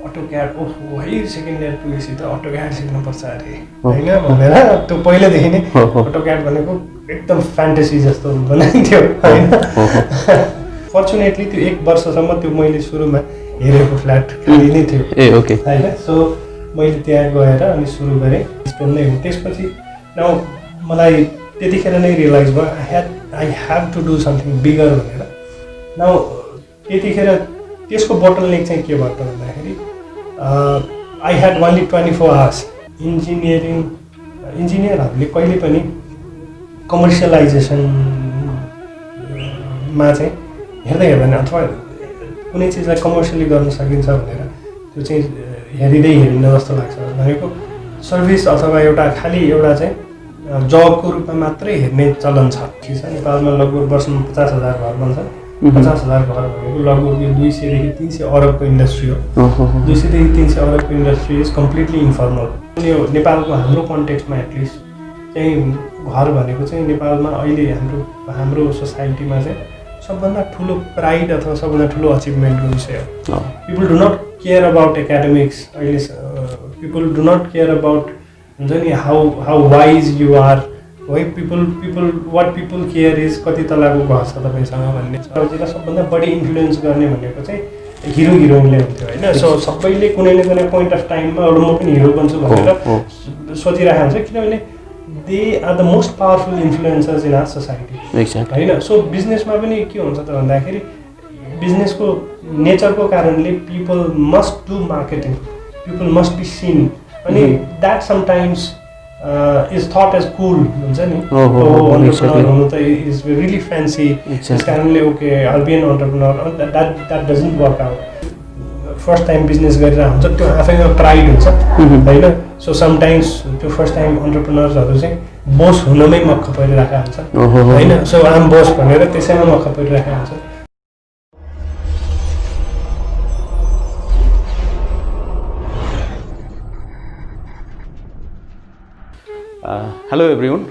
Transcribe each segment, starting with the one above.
AutoCAD ओहो है second year पुगेपछि त AutoCAD सिक्नुपर्छ अरे होइन भनेर त्यो पहिल्यैदेखि नै AutoCAD भनेको एकदम फ्यान्टेसी जस्तो बनाइन्थ्यो होइन फर्चुनेटली त्यो 1 वर्षसम्म त्यो मैले सुरुमा हेरेको फ्ल्याट खाली नै थियो होइन सो मैले त्यहाँ गएर अनि सुरु गरेँ नै हो त्यसपछि नाउ मलाई त्यतिखेर नै रियलाइज भयो I have to do something bigger भनेर नाउ त्यतिखेर त्यसको बोटलनेक चाहिँ के भयो त भन्दाखेरि आई ह्याड ओन्ली 24 आवर्स इन्जिनियरहरूले कहिले पनि कमर्सियलाइजेसनमा चाहिँ हेर्दैन अथवा कुनै चिजलाई कमर्सियली गर्न सकिन्छ भनेर त्यो चाहिँ हेरिन्न जस्तो लाग्छ भनेको सर्भिस अथवा एउटा खालि एउटा चाहिँ जबको रूपमा मात्रै हेर्ने चलन छ नेपालमा लगभग वर्षमा 50,000 घर बन्छ 50,000 घर भनेको लगभग 200 देखि 300 अरबको इन्डस्ट्री हो 200 देखि 300 अरबको इन्डस्ट्री इज कम्प्लिटली इन्फर्मल यो नेपालको हाम्रो कन्टेक्स्टमा एटलिस्ट चाहिँ घर भनेको चाहिँ नेपालमा अहिले हाम्रो सोसाइटीमा चाहिँ सबभन्दा ठुलो प्राइड अथवा सबभन्दा ठुलो अचिभमेन्टको विषय हो people do not care about academics अहिले people do not care about हुन्छ नि हाउ वाइज यु आर है people what people care is कति तलाको घर छ तपाईँसँग भन्ने सबैतिर सबभन्दा बढी इन्फ्लुएन्स गर्ने भनेको चाहिँ हिरो हिरोइनले हुन्थ्यो होइन सो सबैले कुनै न कुनै पोइन्ट अफ टाइममा एउटा म पनि हिरो बन्छु भनेर सोचिरहेको हुन्छ किनभने they are the most powerful influencers in our society होइन सो बिजनेसमा पनि के हुन्छ त भन्दाखेरि बिजनेसको नेचरको कारणले people must do marketing people must be seen अनि that sometimes is thought as cool हुन्छ नि अन्टरप्रेनर हुनु त इज रियली फ्यान्सी त्यस कारणले okay I be an entrepreneur that doesn't work out first time business गरिरहेको हुन्छ त्यो आफैमा प्राइड हुन्छ होइन सो समटाइम्स त्यो फर्स्ट टाइम अन्टरप्रेनर्सहरू चाहिँ बोस हुनमै मक्ख परिरहेको हुन्छ होइन सो आम बोस भनेर त्यसैमा मक्ख परिरहेको हुन्छ हेलो एभ्रिवन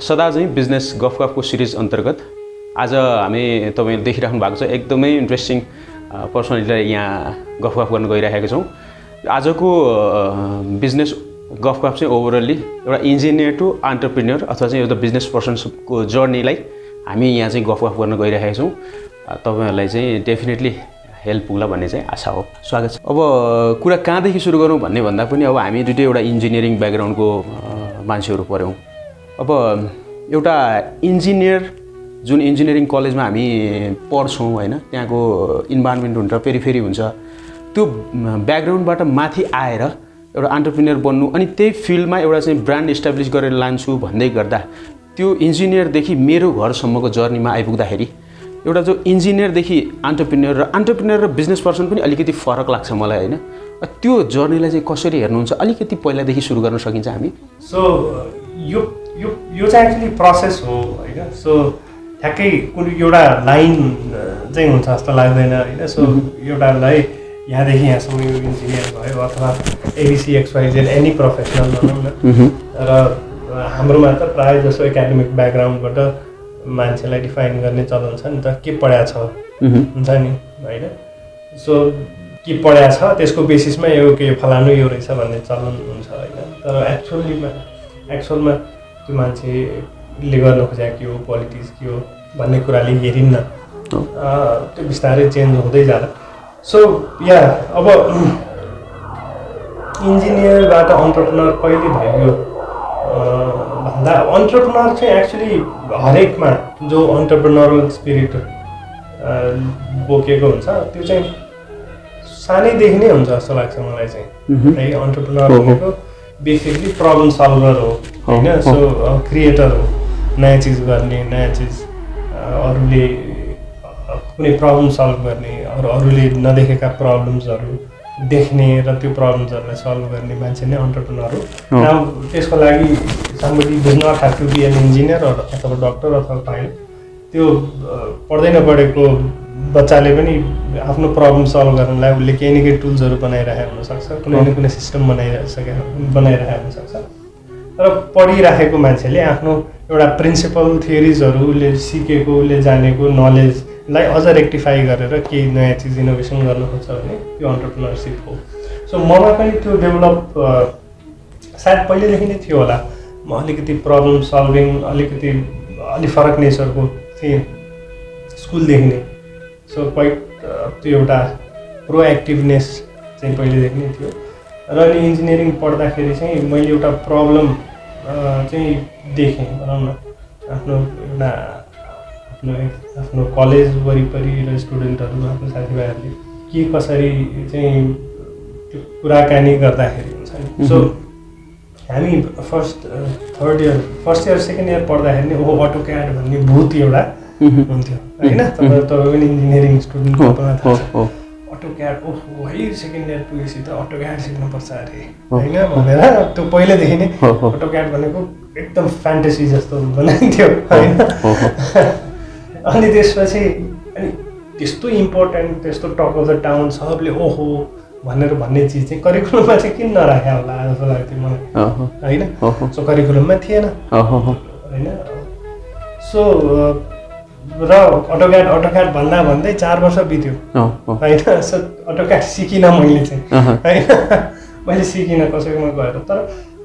सदा चाहिँ बिजनेस गफको सिरिज अन्तर्गत आज हामी तपाईँले देखिराख्नु भएको छ एकदमै इन्ट्रेस्टिङ पर्सनालिटीलाई यहाँ गफ गर्न गइरहेका छौँ आजको बिजनेस गफ चाहिँ ओभरअल्ली एउटा इन्जिनियर टु एन्टरप्रेन्योर अथवा चाहिँ एउटा बिजनेस पर्सनको जर्नीलाई हामी यहाँ चाहिँ गफ गर्न गइरहेका छौँ तपाईँहरूलाई चाहिँ डेफिनेटली हेल्प पुग्ला भन्ने चाहिँ आशा हो स्वागत छ अब कुरा कहाँदेखि सुरु गरौँ भन्ने भन्दा पनि अब हामी दुइटै एउटा इन्जिनियरिङ ब्याकग्राउन्डको मान्छेहरू पऱ्यौँ अब एउटा इन्जिनियर जुन इन्जिनियरिङ कलेजमा हामी पढ्छौँ होइन त्यहाँको इन्भाइरोमेन्ट हुन्छ पेरिफेरी हुन्छ त्यो ब्याकग्राउन्डबाट माथि आएर एउटा एन्टरप्रेन्योर बन्नु अनि त्यही फिल्डमा एउटा चाहिँ ब्रान्ड इस्टाब्लिस गरेर लान्छु भन्दै गर्दा त्यो इन्जिनियरदेखि मेरो घरसम्मको जर्नीमा आइपुग्दाखेरि एउटा जो इन्जिनियरदेखि एन्टरप्रेन्योर र बिजनेस पर्सन पनि अलिकति फरक लाग्छ मलाई होइन त्यो जर्नीलाई चाहिँ कसरी हेर्नुहुन्छ अलिकति पहिलादेखि सुरु गर्न सकिन्छ हामी सो यो चाहिँ एक्चुली प्रोसेस हो होइन सो ठ्याक्कै कुनै एउटा लाइन चाहिँ हुन्छ जस्तो लाग्दैन होइन सो एउटालाई यहाँदेखि यहाँसम्म यो इन्जिनियर भयो अथवा एबिसी एक्सवाइजेड एनी प्रोफेसनल भनौँ न र हाम्रोमा त प्रायः जसो एकाडेमिक ब्याकग्राउन्डबाट मान्छेलाई डिफाइन गर्ने चलन छ नि त के पढाएको छ हुन्छ नि होइन सो के पढाएको छ त्यसको बेसिसमा यो के फलानु यो रहेछ भन्ने चलन हुन्छ होइन तर एक्चुअलमा त्यो मान्छेले गर्न खोजेको के हो पोलिटिक्स के हो भन्ने कुराले हेरिन्न त्यो बिस्तारै चेन्ज हुँदै जाला सो या अब इन्जिनियरबाट अन्टरप्रेनर कहिले भयो भन्दा अन्टरप्रेनर चाहिँ एक्चुली हरेकमा जो अन्टरप्रेनरल स्पिरिट बोकेको हुन्छ त्यो चाहिँ सानैदेखि नै हुन्छ जस्तो लाग्छ मलाई चाहिँ है अन्टरप्रेनर भनेको बेसिकली प्रब्लम सल्भर हो होइन सो क्रिएटर हो नयाँ चिज गर्ने नयाँ चिज अरूले कुनै प्रब्लम सल्भ गर्ने अरूले नदेखेका प्रब्लम्सहरू देख्ने र त्यो प्रब्लम्सहरूलाई सल्भ गर्ने मान्छे नै अन्टरप्रेनर हो त्यसको लागि somebody does not have to be an engineer अथवा डक्टर अथवा पाइलट त्यो पढ्दै नपढेको बच्चाले पनि आफ्नो प्रब्लम सल्भ गर्नलाई उसले केही न केही टुल्सहरू बनाइरहेको हुनसक्छ कुनै न कुनै सिस्टम बनाइरहेको हुनसक्छ र पढिराखेको मान्छेले आफ्नो एउटा प्रिन्सिपल थियोरिजहरू उसले सिकेको उसले जानेको नलेज लाई अझ रेक्टिफाई गरेर केही नयाँ चिज इनोभेसन गर्न खोज्छ भने त्यो एन्टरप्रेन्योरसिप हो। सो ममा पनि त्यो डेभलप सायद पहिलेदेखि नै थियो होला। म अलिकति प्रब्लम सल्भिङ अलि फरक नेचरको थिएँ स्कुलदेखि नै। सो क्वाइट त्यो एउटा प्रोएक्टिभनेस चाहिँ पहिलेदेखि नै थियो। र अनि इन्जिनियरिङ पढ्दाखेरि चाहिँ मैले एउटा प्रब्लम चाहिँ देखेँ भनौँ न, आफ्नो कलेज वरिपरि र स्टुडेन्टहरू आफ्नो साथीभाइहरूले के कसरी चाहिँ त्यो कुराकानी गर्दाखेरि हुन्छ नि। सो हामी फर्स्ट इयर सेकेन्ड इयर पढ्दाखेरि नै ओहो अटो क्याड भन्ने भूत एउटा हुन्थ्यो होइन। तपाईँ पनि इन्जिनियरिङ स्टुडेन्ट थाहा छ अटो क्याड ओहो है सेकेन्ड इयर पुगेपछि त अटो क्याड सिक्नुपर्छ अरे होइन भनेर त्यो पहिल्यैदेखि नै अटो क्याड भनेको एकदम फ्यान्टेसी जस्तो बनाइन्थ्यो होइन। अनि त्यसपछि त्यस्तो इम्पोर्टेन्ट त्यस्तो टक अफ द टाउन सबले ओहो भनेर भन्ने चिज चाहिँ करिकुलममा चाहिँ किन नराख्या होला जस्तो लाग्थ्यो मलाई होइन। सो करिकुलममा थिएन होइन। सो र अटोक्याड भन्दै 4 वर्ष बित्यो होइन। सो अटोक्याड सिकिनँ मैले चाहिँ होइन। मैले सिकिनँ कसैकोमा गएर, तर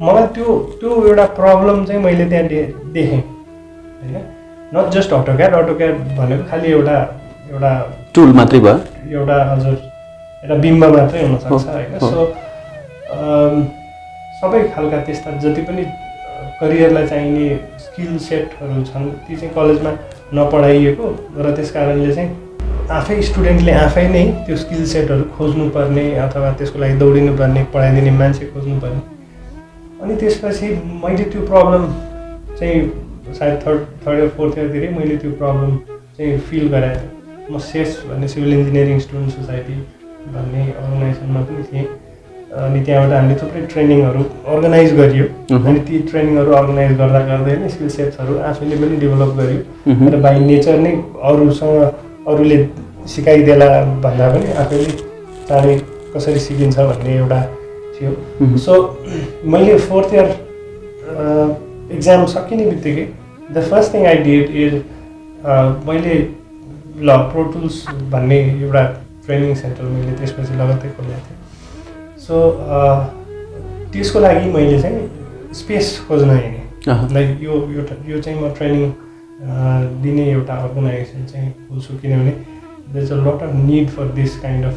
मलाई त्यो एउटा प्रब्लम चाहिँ मैले त्यहाँ देखेँ होइन। नट जस्ट अटोक्याड भनेको खालि एउटा टुल मात्रै भयो, एउटा हजुर एउटा बिम्ब मात्रै हुनसक्छ होइन। सो सबै खालका त्यस्ता जति पनि करियरलाई चाहिने स्किल सेटहरू छन् ती चाहिँ कलेजमा नपढाइएको र त्यस कारणले चाहिँ आफै स्टुडेन्टले आफै नै त्यो स्किल सेटहरू खोज्नुपर्ने अथवा त्यसको लागि दौडिनुपर्ने, पढाइदिने मान्छे खोज्नुपर्ने। अनि त्यसपछि मैले त्यो प्रब्लम चाहिँ सायद थर्ड या फोर्थ इयरतिरै मैले त्यो प्रब्लम चाहिँ फिल गराएँ। म सेस भन्ने सिभिल इन्जिनियरिङ स्टुडेन्ट सोसाइटी भन्ने अर्गनाइजेसनमा पनि थिएँ। अनि त्यहाँबाट हामीले थुप्रै ट्रेनिङहरू अर्गनाइज गरियो। अनि ती ट्रेनिङहरू अर्गनाइज गर्दै नै स्किल सेट्सहरू आफैले पनि डेभलप गरियो। र बाई नेचर नै अरूले सिकाइदेला भन्दा पनि आफैले चाँडै कसरी सिकिन्छ भन्ने एउटा थियो। सो मैले फोर्थ इयर एक्जाम सकिने बित्तिकै the first thing I did is मैले प्रो टुल्स भन्ने एउटा ट्रेनिङ सेन्टर मैले त्यसपछि लगत्तै खोलेको थिएँ। सो त्यसको लागि मैले चाहिँ स्पेस खोज्न हिँडेँ। लाइक यो चाहिँ म ट्रेनिङ दिने एउटा अर्गनाइजेसन चाहिँ खोल्छु किनभने there is a lot of need for this kind of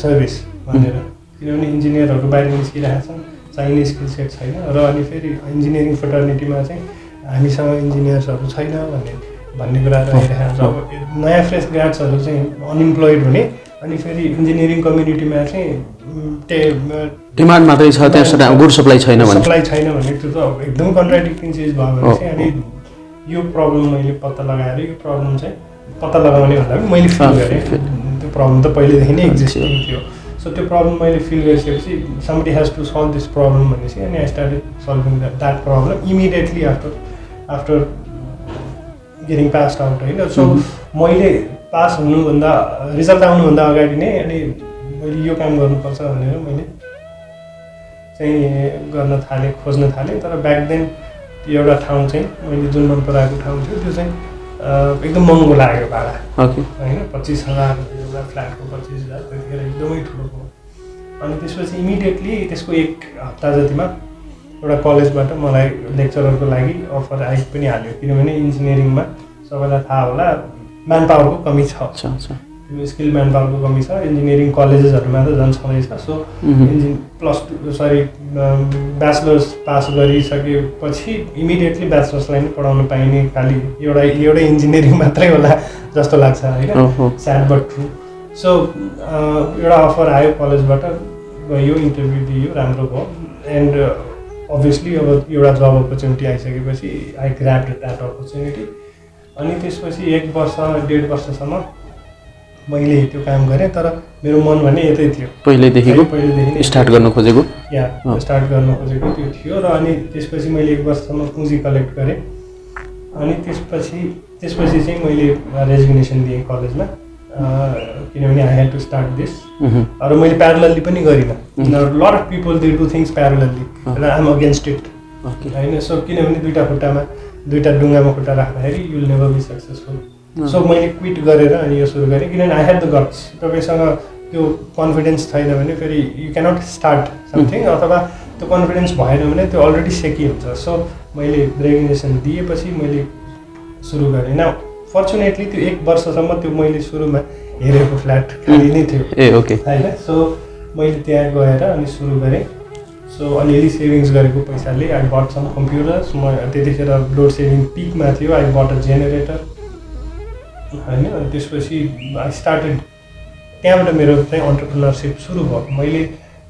service भनेर। किनभने इन्जिनियरहरू बाहिर निस्किरहेका छन्, चाहिने स्किल सेट छैन। र अनि फेरि इन्जिनियरिङ फ्रेटर्निटीमा चाहिँ हामीसँग इन्जिनियर्सहरू छैन भन्ने कुरा रहिरहेको छ। अब नयाँ फ्रेस ग्रेजुएट्सहरू चाहिँ अनइम्प्लोइड हुने, अनि फेरि इन्जिनियरिङ कम्युनिटीमा चाहिँ डिमान्ड मात्रै छ, त्यहाँ गुड सप्लाई छैन भने त्यो त एकदम कन्ट्राडिक्टिङ चिज भयो भने चाहिँ अनि यो प्रब्लम मैले पत्ता लगाएर यो प्रब्लम चाहिँ पत्ता लगाउने भन्दा पनि मैले फिल गरेँ त्यो प्रब्लम त पहिलेदेखि नै एक्जिस्टिङ थियो। सो त्यो प्रब्लम मैले फिल गरिसकेपछि somebody has to solve this problem भनेपछि अनि I started solving that problem immediately after getting passed out होइन। सो मैले पास हुनुभन्दा रिजल्ट आउनुभन्दा अगाडि नै अनि मैले यो काम गर्नुपर्छ भनेर मैले चाहिँ गर्न थालेँ, खोज्न थालेँ। तर ब्याक देन एउटा ठाउँ चाहिँ मैले जुन मन पराएको ठाउँ थियो त्यो चाहिँ एकदम महँगो लाग्यो भाडा होइन। 25,000 एउटा फ्ल्याटको 25,000 त्यतिखेर एकदमै ठुलो भयो। अनि त्यसपछि इमिडिएटली त्यसको 1 हप्ता जतिमा एउटा कलेजबाट मलाई लेक्चररको लागि अफर आइ पनि हाल्यो। किनभने इन्जिनियरिङमा सबैलाई थाहा होला म्यान पावरको कमी छ, स्किल म्यान पावरको कमी छ। इन्जिनियरिङ कलेजेसहरूमा त झन् छँदैछ। सो ब्याचलर्स पास गरिसकेपछि इमिडिएटली ब्याचलर्सलाई नै पढाउन पाइने खालि एउटै इन्जिनियरिङ मात्रै होला जस्तो लाग्छ होइन, स्याड बट ट्रु। सो एउटा अफर आयो कलेजबाट, गयो इन्टरभ्यू दियो, राम्रो भयो। एन्ड अभियसली अब एउटा जब अपर्च्युनिटी आइसकेपछि आई ग्र्याब्ड द्याट अपर्च्युनिटी। अनि त्यसपछि 1 वर्ष 1.5 वर्षसम्म मैले त्यो काम गरेँ। तर मेरो मन भने यतै थियो, पहिलेदेखि स्टार्ट गर्न खोजेको त्यो थियो। र अनि त्यसपछि मैले 1 वर्षसम्म पुँजी कलेक्ट गरेँ। अनि त्यसपछि चाहिँ मैले रेजिग्नेसन दिएँ कलेजमा, किनभने I had to start this. र मैले प्यारलली पनि गरिनँ। Lot of people they do things parallelly र आइ एम अगेन्स्ट इट होइन। सो किनभने दुईवटा डुङ्गामा खुट्टा राख्दाखेरि you'll never be successful so मैले क्विट गरेर अनि यो सुरु गरेँ किनभने आई हेभ द गट्स। तपाईँसँग त्यो कन्फिडेन्स छैन भने फेरि यु क्यानट स्टार्ट समथिङ, अथवा त्यो कन्फिडेन्स भएन भने त्यो अलरेडी सेकी हुन्छ। सो मैले रेजिग्नेसन दिएपछि मैले सुरु गरेँ। न फर्चुनेटली त्यो 1 वर्षसम्म त्यो मैले सुरुमा हेरेको फ्ल्याट खाली नै थियो ए ओके होइन। सो मैले त्यहाँ गएर अनि सुरु गरेँ। सो अलिअलि सेभिङ्स गरेको पैसाले आई बट सम कम्प्युटर्स। म त्यतिखेर लोड सेभिङ पिकमा थियो। आई बट अ जेनेरेटर होइन। अनि त्यसपछि आई स्टार्टेड, त्यहाँबाट मेरो चाहिँ अन्टरप्रिनरसिप सुरु भयो। मैले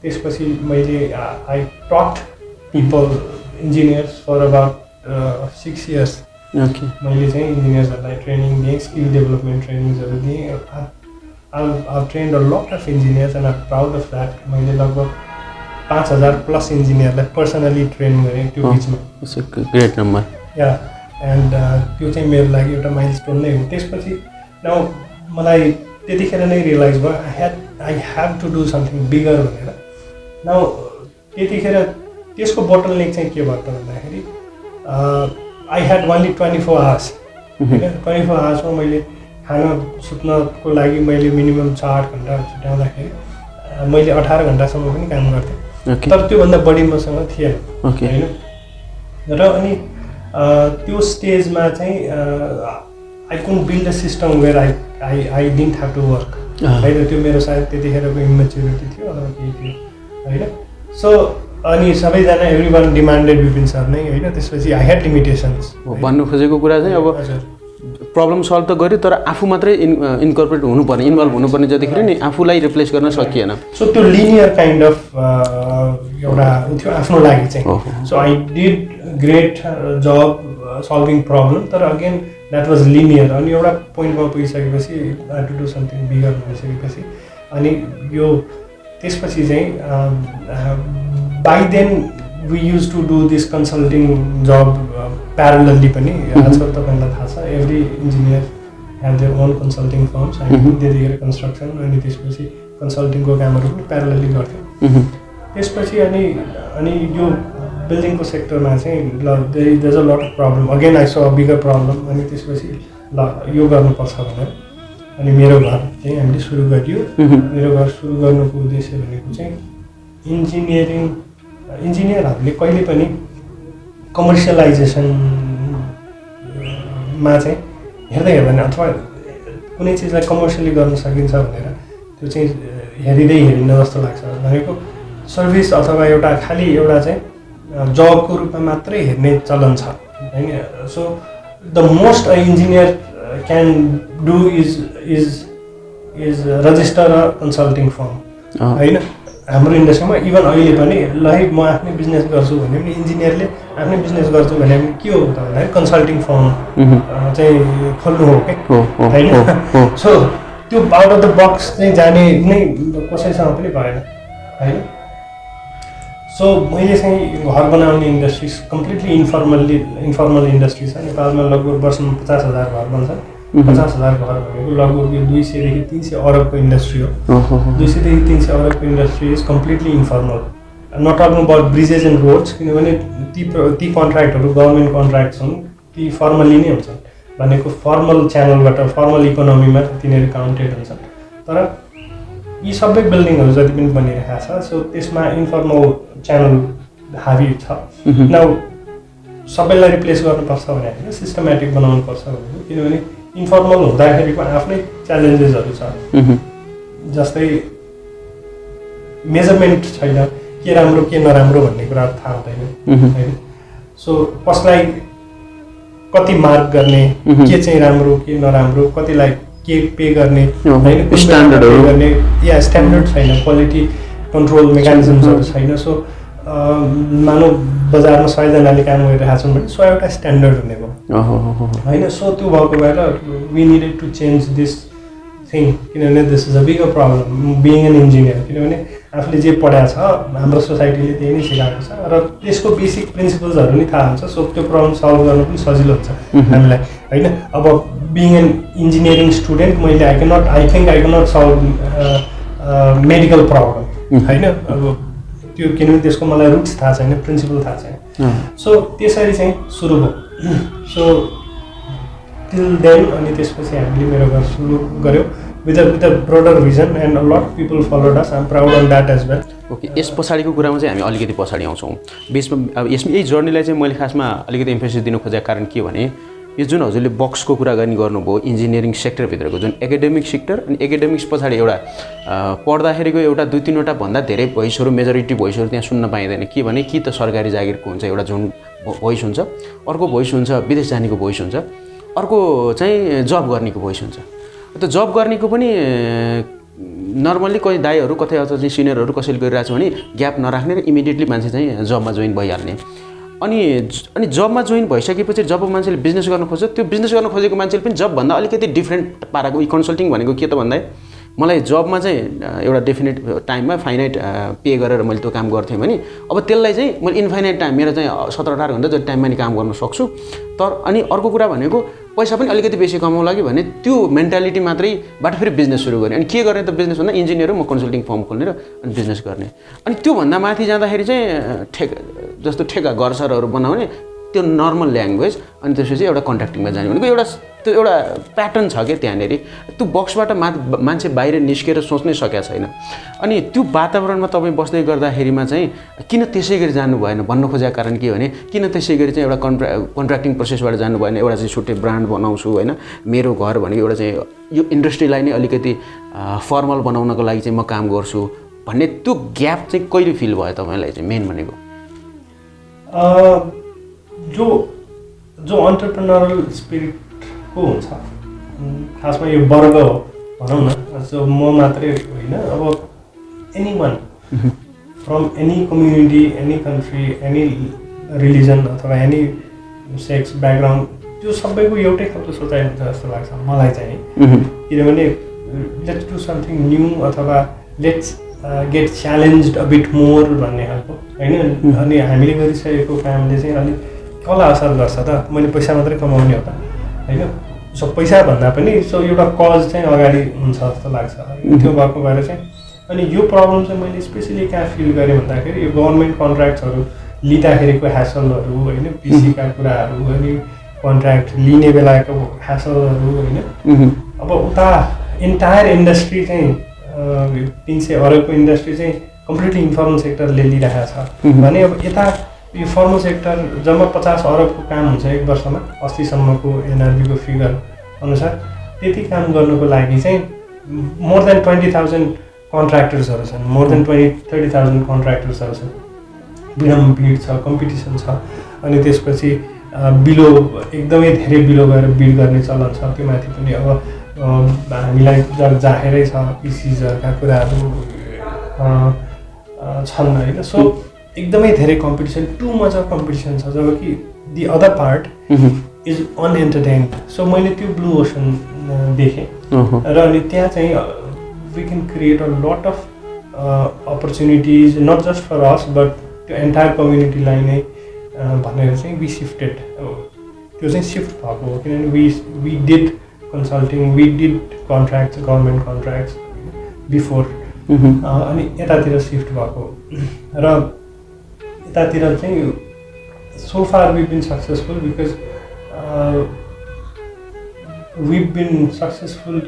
त्यसपछि मैले I taught people engineers for about 6 years। Okay मैले चाहिँ इन्जिनियर्सहरूलाई ट्रेनिङ दिएँ, स्किल डेभलपमेन्ट ट्रेनिङ्सहरू दिएँ। I trained a lot of engineers and I proud of that. मैले लगभग 5000+ इन्जिनियरलाई पर्सनली ट्रेन गरेँ त्यो बिचमा। ग्रेट नम्बर या एन्ड त्यो चाहिँ मेरो लागि एउटा माइलस्टोन नै हो। त्यसपछि न मलाई त्यतिखेर नै रियलाइज भयो I have to do something bigger भनेर। न त्यतिखेर त्यसको बोटलनेक चाहिँ के भयो त भन्दाखेरि आई ह्याड ओन्ली 24 hours होइन। 24 hoursमा मैले खान सुत्नको लागि मैले मिनिमम 6-8 घन्टा छुट्याउँदाखेरि मैले 18 घन्टासम्म पनि काम गर्थेँ। तर त्योभन्दा बढी मसँग थिएन होइन। र अनि त्यो स्टेजमा चाहिँ I couldn't build a system where I didn't have to work होइन। त्यो मेरो सायद त्यतिखेरको इमेच्युरिटी थियो अथवा केही थियो होइन। सो अनि सबैजना every one demanded Vipin sir नै होइन। त्यसपछि आई ह्याड लिमिटेसन्स। भन्नु खोजेको कुरा चाहिँ अब प्रब्लम सल्भ त गर्यो तर आफू मात्रै इन्कर्पोरेट हुनुपर्ने, इन्भल्भ हुनुपर्ने जतिखेर नि आफूलाई रिप्लेस गर्न सकिएन। सो त्यो लिनियर काइन्ड अफ एउटा थियो आफ्नो लागि चाहिँ। So I did great job solving problem, तर अगेन द्याट वाज लिनियर। अनि एउटा पोइन्टमा पुगिसकेपछि I to do something bigger भइसकेपछि अनि यो त्यसपछि चाहिँ by then we use to do this consulting job parallelly पनि। आजकल तपाईँलाई थाहा छ every engineer have their own consulting firms. हामी त्यतिखेर कन्स्ट्रक्सन अनि त्यसपछि कन्सल्टिङको कामहरू पनि प्यारलली गर्थ्यौँ। त्यसपछि अनि यो बिल्डिङको सेक्टरमा चाहिँ ल there is a lot of problem. Again I saw a bigger problem. अनि त्यसपछि ल यो गर्नुपर्छ भनेर अनि मेरो घर चाहिँ हामीले सुरु गरियो। मेरो घर सुरु गर्नुको उद्देश्य भनेको चाहिँ इन्जिनियरहरूले कहिले पनि कमर्सियलाइजेसनमा चाहिँ हेर्दैन अथवा कुनै चिजलाई कमर्सियली गर्न सकिन्छ भनेर त्यो चाहिँ हेरिन्न जस्तो लाग्छ। भनेको सर्भिस अथवा एउटा खालि एउटा चाहिँ जबको रूपमा मात्रै हेर्ने चलन छ होइन। So the most a engineer can do is register a consulting form होइन। हाम्रो इन्डस्ट्रीमा इभन अहिले पनि ल है म आफ्नै बिजनेस गर्छु भने पनि इन्जिनियरले आफ्नै बिजनेस गर्छु भने पनि के हो त भन्दाखेरि कन्सल्टिङ फर्म चाहिँ खोल्नु हो क्या होइन। सो त्यो आउट अफ द बक्स चाहिँ जाने नै कसैसँग पनि भएन होइन। सो मैले चाहिँ घर बनाउने इन्डस्ट्रिज कम्प्लिटली इन्फर्मल इन्डस्ट्री छ नेपालमा। लगभग वर्षमा 50,000 घर बन्छन्। 50,000 घर भनेको लगभग यो 200 देखि 300 अरबको इन्डस्ट्री हो। 200 देखि 300 अरबको industry is completely informal. Not talking about bridges and roads, किनभने ती कन्ट्र्याक्टहरू गभर्मेन्ट कन्ट्र्याक्ट्स हुन्, ती फर्मल्ली नै हुन्छन्। भनेको फर्मल च्यानलबाट फर्मल इकोनोमीमा तिनीहरू काउन्टेड हुन्छन्। तर यी सबै बिल्डिङहरू जति पनि बनिरहेको छ सो त्यसमा इन्फर्मल च्यानल हावी छ। न सबैलाई रिप्लेस गर्नुपर्छ भने होइन, सिस्टमेटिक बनाउनु पर्छ भने, किनभने इन्फर्मल हुँदाखेरिको आफ्नै च्यालेन्जेसहरू छ। जस्तै मेजरमेन्ट छैन, के राम्रो के नराम्रो भन्ने कुरा थाहा हुँदैन होइन। सो कसलाई कति मार्क गर्ने, के चाहिँ राम्रो के नराम्रो, कतिलाई के पे गर्ने होइन, स्ट्यान्डर्डहरू गर्ने या स्ट्यान्डर्ड छैन, क्वालिटी कन्ट्रोल मेकानिजम्सहरू छैन। सो मानव बजारमा 100जनाले काम गरिरहेको छन् भने 100वटा स्ट्यान्डर्ड हुने भयो होइन। सो त्यो भएको भएर we needed to change this thing, किनभने this is a bigger problem being an engineer. किनभने आफूले जे पढाएको छ हाम्रो सोसाइटीले त्यही नै सिकाएको छ र त्यसको बेसिक प्रिन्सिपल्सहरू नि थाहा हुन्छ। सो त्यो प्रब्लम सल्भ गर्नु पनि सजिलो हुन्छ हामीलाई होइन। अब being an engineering student I think I can not solve medical problem होइन। अब त्यो किनभने त्यसको मलाई रुट्स थाहा छैन, प्रिन्सिपल थाहा छैन। सो त्यसरी चाहिँ सुरु भयो। सो टिल देन अनि त्यसपछि हामीले मेरो घर सुरु गऱ्यौँ with a broader vision and a lot people followed us I am proud on that as well. Okay, यस पछाडिको कुरामा चाहिँ हामी अलिकति पछाडि आउँछौँ। बिचमा अब यसमा यही जर्नीलाई चाहिँ मैले खासमा अलिकति इम्फेसिस दिनु खोजेको कारण के भने यो जुन हजुरले बक्सको कुरा गर्नुभयो इन्जिनियरिङ सेक्टरभित्रको जुन एकाडेमिक सेक्टर अनि एकाडेमिक्स पछाडि एउटा पढ्दाखेरिको एउटा 2-3वटा भन्दा धेरै भोइसहरू मेजोरिटी भोइसहरू त्यहाँ सुन्न पाइँदैन। के भने कि त सरकारी जागिरको हुन्छ एउटा जुन भोइस हुन्छ, अर्को भोइस हुन्छ विदेश जानेको भोइस हुन्छ, अर्को चाहिँ जब गर्नेको भोइस हुन्छ। त जब गर्नेको पनि नर्मल्ली कोही दाइहरू कतै अथवा चाहिँ सिनियरहरू कसैले गरिरहेको छ भने ग्याप नराख्ने र इमिडिएटली मान्छे चाहिँ जबमा जोइन भइहाल्ने। अनि जबमा जोइन भइसकेपछि जब मान्छेले बिजनेस गर्न खोज्छ त्यो बिजनेस गर्न खोजेको मान्छेले पनि जबभन्दा अलिकति डिफ्रेन्ट पाराको कन्सल्टिङ भनेको के त भन्दा मलाई जबमा चाहिँ एउटा डेफिनेट टाइममा फाइनाइट पे गरेर मैले त्यो काम गर्थेँ भने अब त्यसलाई चाहिँ मैले इन्फाइनाइट टाइम मेरो चाहिँ 17-18 घन्टा जति टाइममा नि काम गर्न सक्छु। तर अनि अर्को कुरा भनेको पैसा पनि अलिकति बेसी कमाउला कि भने त्यो मेन्टालिटी मात्रैबाट फेरि बिजनेस सुरु गर्ने। अनि के गर्ने त बिजनेस भन्दा इन्जिनियर हो म कन्सल्टिङ फर्म खोल्ने र अनि बिजनेस गर्ने। अनि त्योभन्दा माथि जाँदाखेरि चाहिँ ठेका घर सरहरू बनाउने त्यो नर्मल ल्याङ्ग्वेज अनि त्यसपछि एउटा कन्ट्र्याक्टिङमा जाने भनेको त्यो एउटा प्याटर्न छ क्या त्यहाँनिर। त्यो बक्सबाट मान्छे बाहिर निस्केर सोच्नै सकेको छैन। अनि त्यो वातावरणमा तपाईँ बस्दै गर्दाखेरिमा चाहिँ किन त्यसै गरी जानु भएन भन्न खोजेको कारण के भने किन त्यसै गरी चाहिँ एउटा कन्ट्र्याक्टिङ प्रोसेसबाट जानु भएन। एउटा चाहिँ छुट्टै ब्रान्ड बनाउँछु होइन, मेरो घर भनेको एउटा चाहिँ यो इन्डस्ट्रीलाई नै अलिकति फर्मल बनाउनको लागि चाहिँ म काम गर्छु भन्ने त्यो ग्याप चाहिँ कहिले फिल भयो तपाईँलाई चाहिँ मेन भनेको? जो अन्टरप्रेन्योरल स्पिरिटको हुन्छ खासमा यो वर्ग हो भनौँ न, जो म मात्रै होइन, अब any one from any community any country any religion अथवा एनी सेक्स ब्याकग्राउन्ड त्यो सबैको एउटै खालको सोचाइ हुन्छ जस्तो लाग्छ मलाई चाहिँ। किनभने लेट्स डु समथिङ न्यू अथवा let's get challenged a bit more भन्ने खालको होइन। अनि हामीले गरिसकेको कामले चाहिँ अलिक कसलाई असर गर्छ त, मैले पैसा मात्रै कमाउने हो त होइन। सो पैसा भन्दा पनि सो एउटा कज चाहिँ अगाडि हुन्छ जस्तो लाग्छ। त्यो भएको भएर चाहिँ अनि यो प्रब्लम चाहिँ मैले स्पेसली कहाँ फिल गरेँ भन्दाखेरि यो गभर्मेन्ट कन्ट्र्याक्ट्सहरू लिँदाखेरिको ह्यासलहरू होइन, पिसीका कुराहरू अनि कन्ट्र्याक्ट लिने बेलाको ह्यासलहरू होइन। अब उता इन्टायर इन्डस्ट्री चाहिँ 300 अरबको इन्डस्ट्री चाहिँ कम्प्लिटली इन्फर्मल सेक्टरले लिइरहेको छ भने अब यता यो फर्मल सेक्टर जम्मा 50 अरबको काम हुन्छ एक वर्षमा अस्तिसम्मको एनआरबीको फिगर अनुसार। त्यति काम गर्नुको लागि चाहिँ मोर देन 20,000 कन्ट्र्याक्टर्सहरू छन्, मोर देन 20-30,000 कन्ट्र्याक्टर्सहरू छन्। भिड छ, कम्पिटिसन छ। अनि त्यसपछि बिलो एकदमै धेरै बिलो गएर बिड गर्ने चलन छ। त्यो माथि पनि अब हामीलाई जाहेरै छ पिसिजहरूका कुराहरू छन् होइन। सो एकदमै धेरै competition, too much of competition छ, जब कि the other part is unentertained. So मैले त्यो ब्लु ओसन देखेँ र अनि त्यहाँ चाहिँ we can create a lot of opportunities not just for us but त्यो एन्टायर कम्युनिटीलाई नै भनेर चाहिँ वी सिफ्टेड। त्यो चाहिँ सिफ्ट भएको हो किनभने we did consulting, we did contracts, government contracts before. अनि यतातिर सिफ्ट भएको र यतातिर चाहिँ so far we been successful because we been successful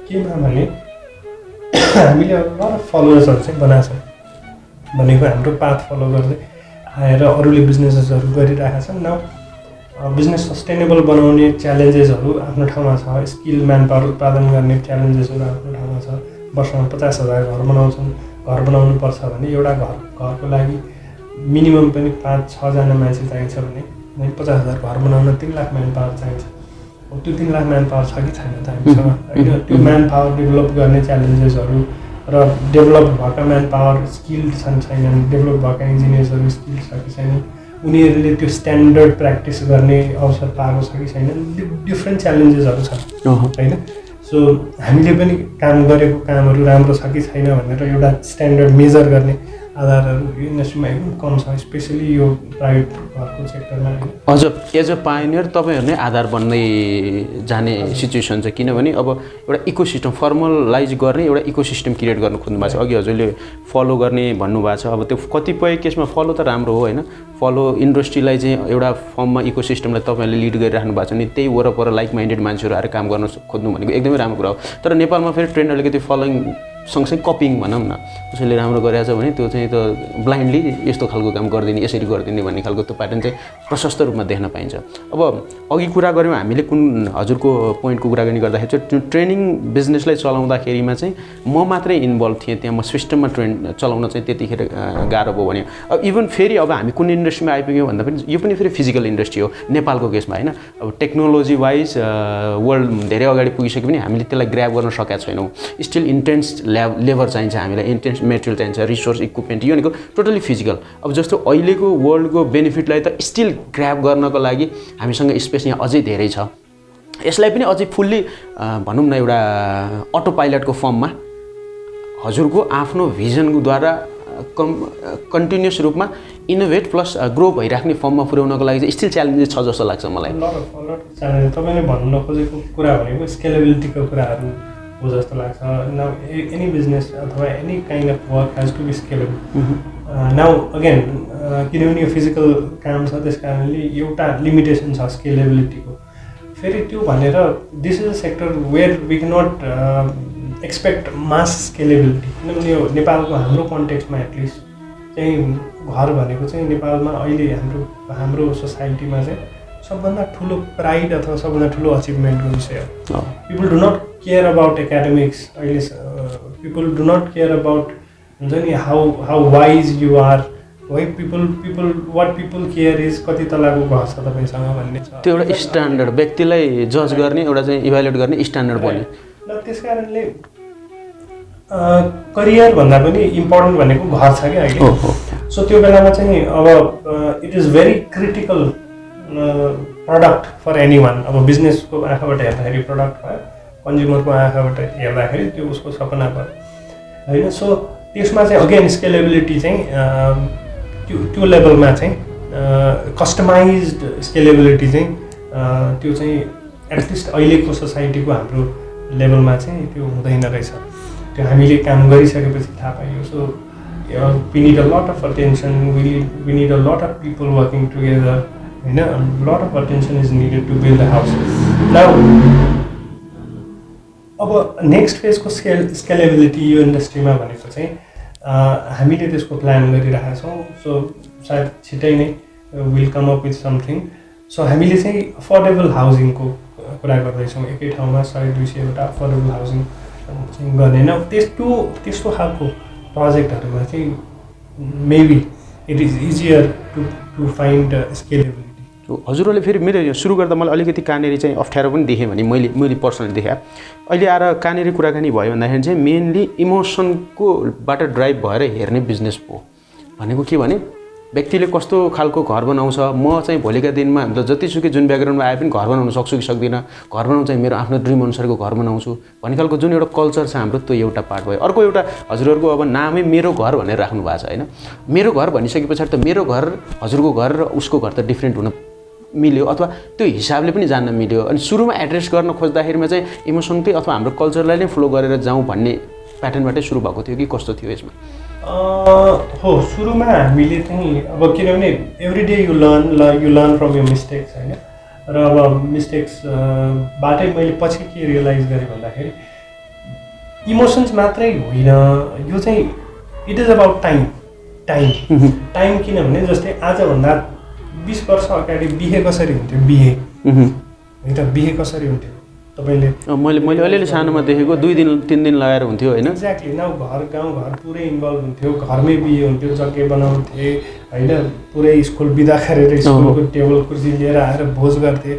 केमा भने हामीले लट अफ फलोवर्सहरू चाहिँ बनाएको छौँ भनेको हाम्रो पाथ फलो गर्दै आएर अरूले बिजनेसेसहरू गरिरहेका छन्। नाउ बिजनेस सस्टेनेबल बनाउने च्यालेन्जेसहरू आफ्नो ठाउँमा छ, स्किल म्यान पावर उत्पादन गर्ने च्यालेन्जेसहरू आफ्नो ठाउँमा छ। वर्षमा 50,000 घर बनाउँछन्, घर बनाउनुपर्छ भने एउटा घरको लागि मिनिमम पनि 5-6 जना मान्छे चाहिन्छ भने 50,000 घर बनाउन 3 लाख म्यान पावर चाहिन्छ। त्यो 3 लाख म्यान पावर छ कि छैन त हामीसँग होइन। त्यो म्यान पावर डेभलप गर्ने च्यालेन्जेसहरू र डेभलप भएका म्यान पावर स्किल्ड छन् छैनन्, डेभलप भएका इन्जिनियर्सहरू स्किल्ड छ कि छैनन्, उनीहरूले त्यो स्ट्यान्डर्ड प्र्याक्टिस गर्ने अवसर पाएको छ कि छैन, डिफ्रेन्ट च्यालेन्जेसहरू छन् होइन। सो हामीले पनि काम गरेको कामहरू राम्रो छ कि छैन भनेर एउटा स्ट्यान्डर्ड मेजर गर्ने आधारहरू इन्डस्ट्रीमा एकदम कम छ, स्पेसली यो प्राइभेट घरको सेक्टरमा होइन। हजुर, एज अ पायोनियर तपाईँहरू नै आधार बन्दै जाने सिचुएसन छ, किनभने अब एउटा इकोसिस्टम फर्मलाइज गर्ने एउटा इकोसिस्टम क्रिएट गर्नु खोज्नु भएको छ। अघि हजुरले फलो गर्ने भन्नुभएको छ, अब त्यो कतिपय केसमा फलो त राम्रो हो होइन, फलो इन्डस्ट्रीलाई चाहिँ एउटा फर्ममा इकोसिस्टमलाई तपाईँहरूले लिड गरिराख्नु भएको छ नि, त्यही वरपर लाइक माइन्डेड मान्छेहरू आएर काम गर्न खोज्नु भनेको एकदमै राम्रो कुरा हो। तर नेपालमा फेरि ट्रेन्ड अलिकति फलोइङ सँगसँगै कपिङ भनौँ न, कसैले राम्रो गरेछ भने त्यो चाहिँ त ब्लाइन्डली यस्तो खालको काम गरिदिने, यसरी गरिदिने भन्ने खालको त्यो प्याटर्न चाहिँ प्रशस्त रूपमा देख्न पाइन्छ। अब अघि कुरा गऱ्यौँ हामीले कुन हजुरको पोइन्टको कुराकानी गर्दाखेरि चाहिँ त्यो ट्रेनिङ बिजनेसलाई चलाउँदाखेरिमा चाहिँ म मात्रै इन्भल्भ थिएँ त्यहाँ, म सिस्टममा चलाउन चाहिँ त्यतिखेर गाह्रो भयो भने अब इभन फेरि अब हामी कुन इन्डस्ट्रीमा आइपुग्यौँ भन्दा पनि यो पनि फेरि फिजिकल इन्डस्ट्री हो नेपालको केसमा होइन। अब टेक्नोलोजी वाइज वर्ल्ड धेरै अगाडि पुगिसक्यो पनि हामीले त्यसलाई ग्र्याब गर्न सकेका छैनौँ। स्टिल इन्टेन्स लेबर चाहिन्छ हामीलाई, इन्टेन्स मेटेरियल चाहिन्छ, रिसोर्स इक्विपमेन्ट, यो भनेको टोटली फिजिकल। अब जस्तो अहिलेको वर्ल्डको बेनिफिटलाई त स्टिल ग्र्याब गर्नको लागि हामीसँग स्पेस यहाँ अझै धेरै छ। यसलाई पनि अझै फुल्ली भनौँ न एउटा अटो पाइलटको फर्ममा हजुरको आफ्नो भिजनद्वारा कन्टिन्युस रूपमा इनोभेट प्लस ग्रो भइराख्ने फर्ममा पुर्याउनको लागि चाहिँ स्टिल च्यालेन्जेस छ जस्तो लाग्छ मलाई। लट अफ च्यालेन्ज तपाईँले भन्नु नखोजेको कुरा भनेको स्केलेबिलिटीको कुराहरू हो जस्तो लाग्छ। नाउ एनी बिजनेस अथवा any kind of work has to be scalable. Now again किनभने यो फिजिकल काम छ त्यस कारणले एउटा लिमिटेसन छ स्केलेबिलिटीको। फेरि त्यो भनेर this is a sector where we can not expect mass scalability, किनभने यो नेपालको हाम्रो कन्टेक्स्टमा एटलिस्ट चाहिँ घर भनेको चाहिँ नेपालमा अहिले हाम्रो सोसाइटीमा चाहिँ सबभन्दा ठुलो प्राइड अथवा सबभन्दा ठुलो अचिभमेन्टको विषय हो। People do not care about academics, अहिले people do not care about हुन्छ नि हाउ वाइज यु आर है। People what people care is कति तलाको घर छ तपाईँसँग भन्ने छ। त्यो एउटा स्ट्यान्डर्ड व्यक्तिलाई जज गर्ने एउटा चाहिँ इभ्यालुएट गर्ने स्ट्यान्डर्ड बन्यो। र त्यस कारणले करियर भन्दा पनि इम्पोर्टेन्ट भनेको घर छ क्या अहिले। सो त्यो बेलामा चाहिँ अब it is very critical product for any one. अब बिजनेसको आँखाबाट हेर्दाखेरि प्रडक्ट भयो, कन्ज्युमरको आँखाबाट हेर्दाखेरि त्यो उसको सपना भयो होइन। सो त्यसमा चाहिँ अगेन स्केलेबिलिटी चाहिँ त्यो लेभलमा चाहिँ कस्टमाइज्ड स्केलेबिलिटी चाहिँ त्यो चाहिँ एटलिस्ट अहिलेको सोसाइटीको हाम्रो लेभलमा चाहिँ त्यो हुँदैन रहेछ। त्यो हामीले काम गरिसकेपछि थाहा पाइयो। So we need a lot of attention, we need a lot of people working together होइन। Lot of attention is needed to build the house. Now अब नेक्स्ट फेजको स्केलेबिलिटी यो इन्डस्ट्रीमा भनेको चाहिँ हामीले त्यसको प्लान गरिरहेका छौँ। सो सायद छिट्टै नै will come up with something. So हामीले चाहिँ अफोर्डेबल हाउसिङको कुरा गर्दैछौँ। एकै ठाउँमा 100-200वटा अफोर्डेबल हाउसिङ चाहिँ गर्ने। न त्यस्तो खालको प्रोजेक्टहरूमा चाहिँ maybe it is easier to find scalability. हजुरहरूले फेरि मेरो सुरु गर्दा मलाई अलिकति कहाँनिर चाहिँ अप्ठ्यारो पनि देखेँ भने मैले पर्सनली देखेँ। अहिले आएर कहाँनिर कुराकानी भयो भन्दाखेरि चाहिँ मेनली इमोसनकोबाट ड्राइभ भएर हेर्ने बिजनेस हो। भनेको के भने व्यक्तिले कस्तो खालको घर बनाउँछ, म चाहिँ भोलिका दिनमा जतिसुकै जुन ब्याकग्राउन्डमा आए पनि घर बनाउन सक्छु कि सक्दिनँ, घर बनाउनु चाहिँ मेरो आफ्नो ड्रिम अनुसारको घर बनाउँछु भन्ने खालको जुन एउटा कल्चर छ हाम्रो, त्यो एउटा पार्ट भयो। अर्को एउटा हजुरहरूको अब नामै मेरो घर भनेर राख्नु भएको छ होइन। मेरो घर भनिसके पछाडि त मेरो घर हजुरको घर र उसको घर त डिफ्रेन्ट हुन मिल्यो अथवा त्यो हिसाबले पनि जान्न मिल्यो। अनि सुरुमा एड्रेस गर्न खोज्दाखेरिमा चाहिँ इमोसनकै अथवा हाम्रो कल्चरलाई नै फ्लो गरेर जाउँ भन्ने प्याटर्नबाटै सुरु भएको थियो कि कस्तो थियो यसमा? हो, सुरुमा हामीले चाहिँ अब किनभने every day you learn from यो मिस्टेक्स होइन। र अब मिस्टेक्सबाटै मैले पछि के रियलाइज गरेँ भन्दाखेरि इमोसन्स मात्रै होइन, यो चाहिँ इट इज अबाउट टाइम। किनभने जस्तै आजभन्दा 20 वर्ष अगाडि बिहे कसरी हुन्थ्यो, बिहे होइन त, बिहे कसरी हुन्थ्यो तपाईँले मैले अलिअलि सानोमा देखेको 2-3 दिन लगाएर हुन्थ्यो होइन। एक्ज्याक्टली। नाउ गाउँघर पुरै इन्भल्भ हुन्थ्यो, घरमै बिहे हुन्थ्यो, जग्गे बनाउँथे होइन, पुरै स्कुल बिदा गरेर स्कुलको टेबल कुर्सी लिएर आएर भोज गर्थे।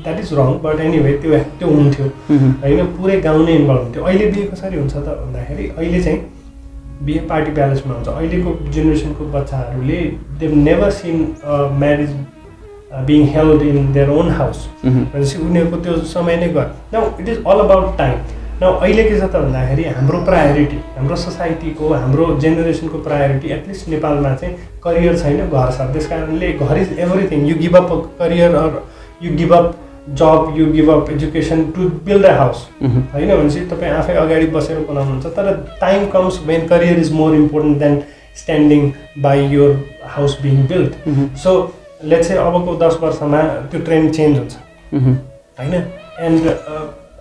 That is wrong, but anyway त्यो हुन्थ्यो होइन, पुरै गाउँ नै इन्भल्भ हुन्थ्यो। अहिले बिहे कसरी हुन्छ त भन्दाखेरि अहिले चाहिँ बिहे पार्टी प्यालेसमा हुन्छ। अहिलेको जेनेरेसनको बच्चाहरूले they've never seen marriage being held in their own house भनेपछि उनीहरूको त्यो समय नै गयो। Now it is all about time. न अहिले के छ त भन्दाखेरि हाम्रो प्रायोरिटी हाम्रो सोसाइटीको हाम्रो जेनेरेसनको प्रायोरिटी एटलिस्ट नेपालमा चाहिँ करियर छैन, घर छ। त्यस कारणले घर is everything. You give up career or you give up job, you give up education to build a house होइन भनेपछि तपाईँ आफै अगाडि बसेर बनाउनुहुन्छ। तर time comes when career is more important than standing by your house being build. So let's say अबको 10 वर्षमा त्यो ट्रेन्ड चेन्ज हुन्छ होइन। एन्ड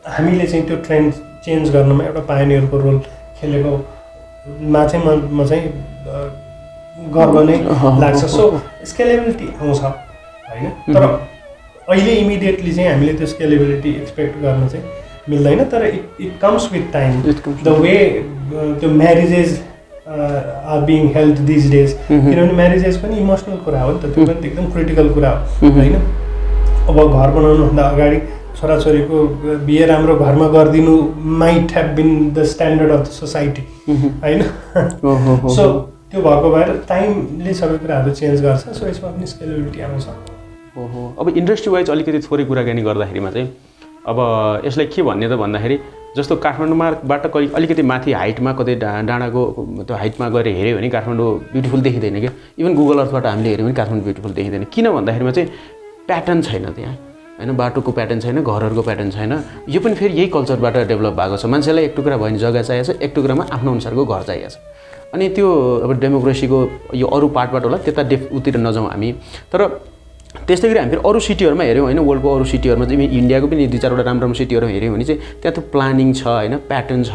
हामीले चाहिँ त्यो ट्रेन्ड चेन्ज गर्नमा एउटा पायोनियरको रोल खेलेकोमा चाहिँ म चाहिँ गर्व नै लाग्छ। सो स्केलेबिलिटी आउँछ होइन, तर अहिले इमिडिएटली चाहिँ हामीले त्यो स्केलेबिलिटी एक्सपेक्ट गर्न चाहिँ मिल्दैन। तर it comes with time. The way त्यो marriages are being held this days, किनभने म्यारिजेस पनि इमोसनल कुरा हो नि त, त्यो पनि एकदम क्रिटिकल कुरा हो होइन। अब घर बनाउनुभन्दा अगाडि छोराछोरीको बिहे राम्रो घरमा गरिदिनु might have been the standard of the society होइन। सो त्यो भएको भएर टाइमले सबै कुराहरू चेन्ज गर्छ। सो यसमा पनि स्केलेबिलिटी आउँछ। अब इन्डस्ट्री वाइज अलिकति थोरै कुराकानी गर्दाखेरिमा चाहिँ अब यसलाई के भन्ने त भन्दाखेरि जस्तो काठमाडौँमाबाट अलिकति माथि हाइटमा कतै डाँडाको त्यो हाइटमा गएर हेऱ्यो भने काठमाडौँ ब्युटिफुल देखिँदैन क्या। इभन गुगल अर्थबाट हामीले हेऱ्यौँ भने काठमाडौँ ब्युटिफुल देखिँदैन। किन भन्दाखेरिमा चाहिँ प्याटर्न छैन त्यहाँ होइन, बाटोको प्याटर्न छैन, घरहरूको प्याटर्न छैन। यो पनि फेरि यही कल्चरबाट डेभलप भएको छ। मान्छेलाई एक टुक्रा भयो भने जग्गा चाहिएको छ, एक टुक्रामा आफ्नो अनुसारको घर चाहिएको छ। अनि त्यो अब डेमोक्रेसीको यो अरू पार्टबाट होला, त्यता उतिर नजाउँ हामी। तर त्यस्तै गरी हामी फेरि अरू सिटीहरूमा हेऱ्यौँ होइन, वर्ल्डको अरू सिटीहरूमा चाहिँ इन्डियाको पनि 2-4वटा राम्रो राम्रो सिटीहरूमा हेऱ्यौँ भने चाहिँ त्यहाँ त्यो प्लानिङ छ होइन, प्याटर्न छ।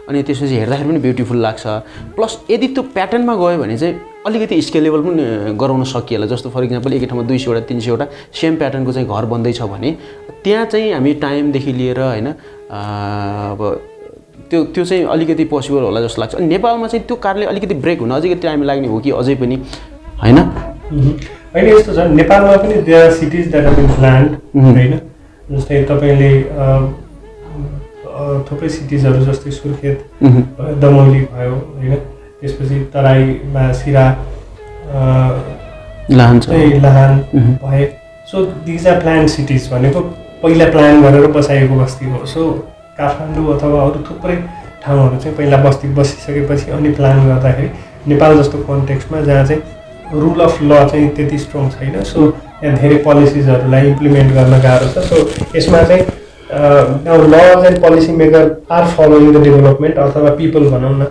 अनि त्यसपछि हेर्दाखेरि पनि ब्युटिफुल लाग्छ। प्लस यदि त्यो प्याटर्नमा गयो भने चाहिँ अलिकति स्केलेबल पनि गराउन सकिएला। जस्तो फर इक्जाम्पल एकै ठाउँमा 200वटा 300वटा सेम प्याटर्नको चाहिँ घर बन्दैछ भने त्यहाँ चाहिँ हामी टाइमदेखि लिएर होइन अब त्यो चाहिँ अलिकति पोसिबल होला जस्तो लाग्छ। अनि नेपालमा चाहिँ त्यो कारणले अलिकति ब्रेक हुन अझै टाइम लाग्ने हो कि अझै पनि होइन? होइन यस्तो छ, नेपालमा पनि there are cities that have been planned होइन। जस्तै तपाईँले थुप्रै सिटिजहरू जस्तै सुर्खेत दमौली भयो होइन, त्यसपछि तराईमा सिरा लाहान भए। So these are plan cities भनेको पहिला प्लान गरेर बसाएको बस्ती हो। सो काठमाडौँ अथवा अरू थुप्रै ठाउँहरू चाहिँ पहिला बस्ती बसिसकेपछि अनि प्लान गर्दाखेरि नेपाल जस्तो कन्टेक्स्टमा जहाँ चाहिँ रुल अफ ल चाहिँ त्यति स्ट्रङ छैन। सो यहाँ धेरै पोलिसिजहरूलाई इम्प्लिमेन्ट गर्न गाह्रो छ। सो यसमा चाहिँ laws and policy maker are following the development अथवा पिपल भनौँ न,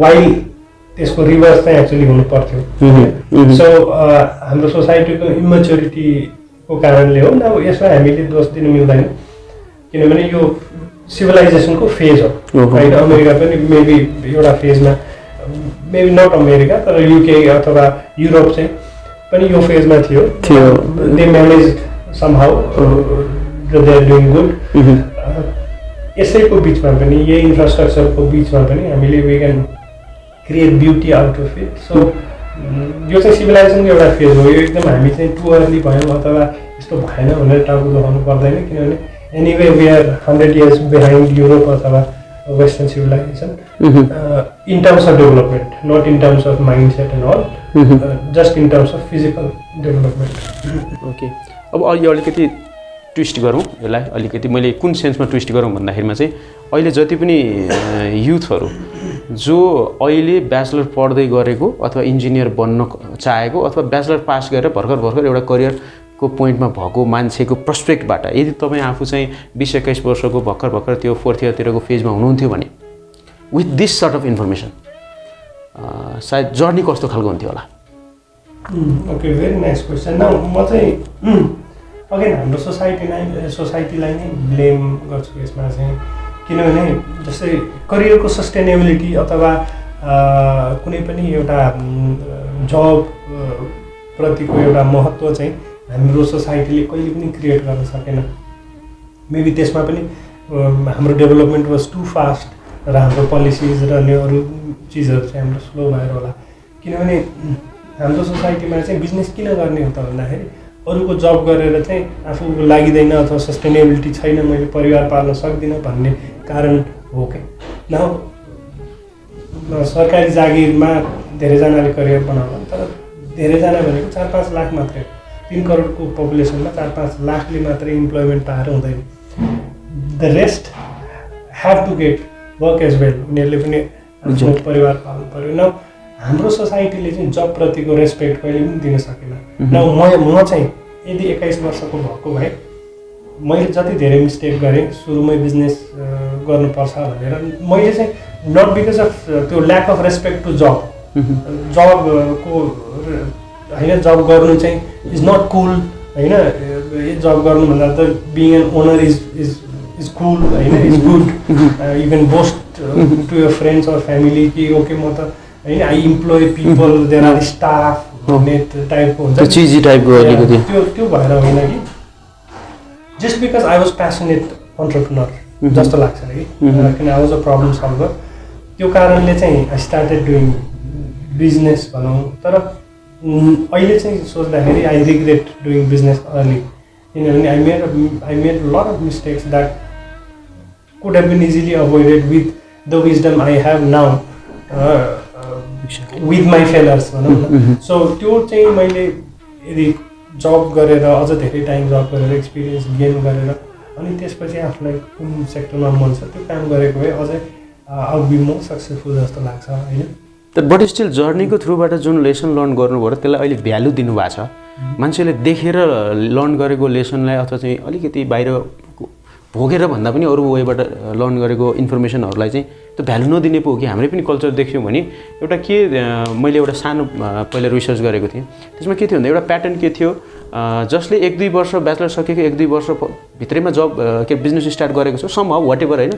वाइल त्यसको रिभर्स चाहिँ एक्चुली हुनु पर्थ्यो। सो हाम्रो सोसाइटीको इमेच्योरिटीको कारणले हो। अब यसलाई हामीले दोष दिन मिल्दैन, किनभने यो सिभिलाइजेसनको फेज हो होइन। अमेरिका पनि मेबी एउटा फेजमा, मेबी नट अमेरिका तर युके अथवा युरोप चाहिँ पनि यो फेजमा थियो। They manage somehow, they are doing good. यसैको बिचमा पनि यही इन्फ्रास्ट्रक्चरको बिचमा पनि हामीले we can create beauty out of it. So यो चाहिँ सिभिलाइजेसनको एउटा फेज हो। यो एकदम हामी चाहिँ टु अर्ली भयौँ अथवा यस्तो भएन भनेर टाउको दुखाउनु पर्दैन, किनभने anyway we are 100 years behind Europe अथवा western civilization in terms of development, not in terms of mind set and all, just in terms of physical development. Okay, अब यो अलिकति ट्विस्ट गरौँ यसलाई अलिकति। मैले कुन सेन्समा ट्विस्ट गरौँ भन्दाखेरिमा चाहिँ अहिले जति पनि युथहरू जो अहिले ब्याचलर पढ्दै गरेको अथवा इन्जिनियर बन्न चाहेको अथवा ब्याचलर पास गरेर भर्खर एउटा करियरको पोइन्टमा भएको मान्छेको पर्सपेक्टबाट यदि तपाईँ आफू चाहिँ 20-21 वर्षको भर्खर त्यो 4th yearतिरको फेजमा हुनुहुन्थ्यो भने with this sort of information सायद जर्नी कस्तो खालको हुन्थ्यो होला? Okay, very nice question. न म चाहिँ अगेन हाम्रो सोसाइटीलाई नै ब्लेम गर्छु यसमा चाहिँ, किनभने जस्तै करियरको सस्टेनेबिलिटी अथवा कुनै पनि एउटा जब प्रतिको एउटा महत्त्व चाहिँ हाम्रो सोसाइटीले कहिले पनि क्रिएट गर्न सकेन। मेबी त्यसमा पनि हाम्रो डेभलपमेन्ट वाज टु फास्ट र हाम्रो पोलिसिज र अन्य अरू चिजहरू चाहिँ हाम्रो स्लो भएर होला। किनभने हाम्रो सोसाइटीमा चाहिँ बिजनेस किन गर्ने हो त भन्दाखेरि अरूको जब गरेर चाहिँ आफू लागिँदैन अथवा सस्टेनेबिलिटी छैन, मैले परिवार पाल्न सक्दिनँ भन्ने कारण हो क्या। न सरकारी जागिरमा धेरैजनाले करियर बनाउला, तर धेरैजना भनेको 4-5 लाख मात्रै, 3 करोडको पपुलेसनमा 4-5 लाखले मात्रै इम्प्लोइमेन्ट पाएर हुँदैन। The rest have to get work as well, उनीहरूले पनि आफ्नो परिवार पाल्नु पऱ्यो। न हाम्रो सोसाइटीले चाहिँ जबप्रतिको रेस्पेक्ट कहिले पनि दिन सकेन। न म चाहिँ यदि 21 वर्षको भएको भए मैले जति धेरै मिस्टेक गरेँ सुरुमै बिजनेस गर्नुपर्छ भनेर, मैले चाहिँ नट बिकज अफ त्यो ल्याक अफ रेस्पेक्ट टु जब, जबको होइन, जब गर्नु चाहिँ इज नट कुल होइन, जब गर्नुभन्दा त being an owner is cool होइन, is good. You can boast to your friends or family कि ओके म त होइन I employ people, there are staff भन्ने टाइपको हुन्छ, चिजी टाइपको अलिकति त्यो भएर होइन कि just because I was passionate entrepreneur जस्तो लाग्छ कि, किन I was a problem solver. त्यो कारणले चाहिँ आई स्टार्टेड डुइङ बिजनेस भनौँ। तर अहिले चाहिँ सोच्दाखेरि I regret doing business early, किनभने I made lot of mistakes that could have been easily avoided with the wisdom I have now with my failures भनौँ न। सो त्यो चाहिँ मैले यदि जब गरेर अझ धेरै टाइम जब गरेर एक्सपिरियन्स गेन गरेर अनि त्यसपछि आफूलाई कुन सेक्टरमा मन छ त्यो काम गरेको भए अझै I would be more successful जस्तो लाग्छ होइन। तर बट स्टिल जर्नीको थ्रुबाट जुन लेसन लर्न गर्नुभयो त्यसलाई अहिले भ्यालु दिनुभएको छ, मान्छेले देखेर लर्न गरेको लेसनलाई अथवा चाहिँ अलिकति बाहिर भोगेर भन्दा पनि अरू वेबाट लर्न गरेको इन्फर्मेसनहरूलाई चाहिँ त्यो भ्यालु नदिने पो हो कि? हाम्रै पनि कल्चर देख्यौँ भने एउटा के, मैले एउटा सानो पहिला रिसर्च गरेको थिएँ, त्यसमा के थियो भन्दा एउटा प्याटर्न के थियो, जसले 1-2 वर्ष ब्याचलर सकेको 1-2 वर्ष भित्रैमा जब के बिजनेस स्टार्ट गरेको छ सम वाट एभर होइन,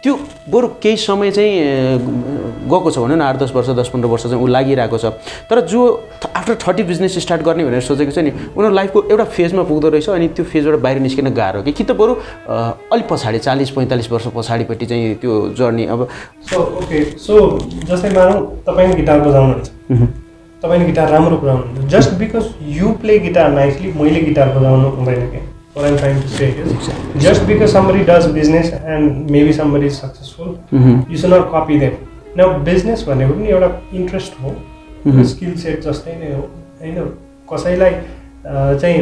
त्यो बरु केही समय चाहिँ गएको छ भनौँ न, 8-10 वर्ष 10-15 वर्ष चाहिँ ऊ लागिरहेको छ। तर जो आफ्टर 30 बिजनेस स्टार्ट गर्ने भनेर सोचेको छ नि, उनीहरू लाइफको एउटा फेजमा पुग्दो रहेछ अनि त्यो फेजबाट बाहिर निस्किन गाह्रो कि त बरु अलिक पछाडि 40-45 वर्ष पछाडिपट्टि चाहिँ त्यो जर्नी। अब सो जस्तै मानौँ तपाईँ गिटार बजाउनुहुन्छ, तपाईँले गिटार राम्रो बजाउनुहुन्छ, just because you play guitar nicely मैले गिटार बजाउनु हुँदैन कि। What I'm trying to say is, just because somebody does business and maybe somebody is successful, you should not copy them. Now business भनेको पनि एउटा interest हो, skill set जस्तै नै हो होइन। कसैलाई चाहिँ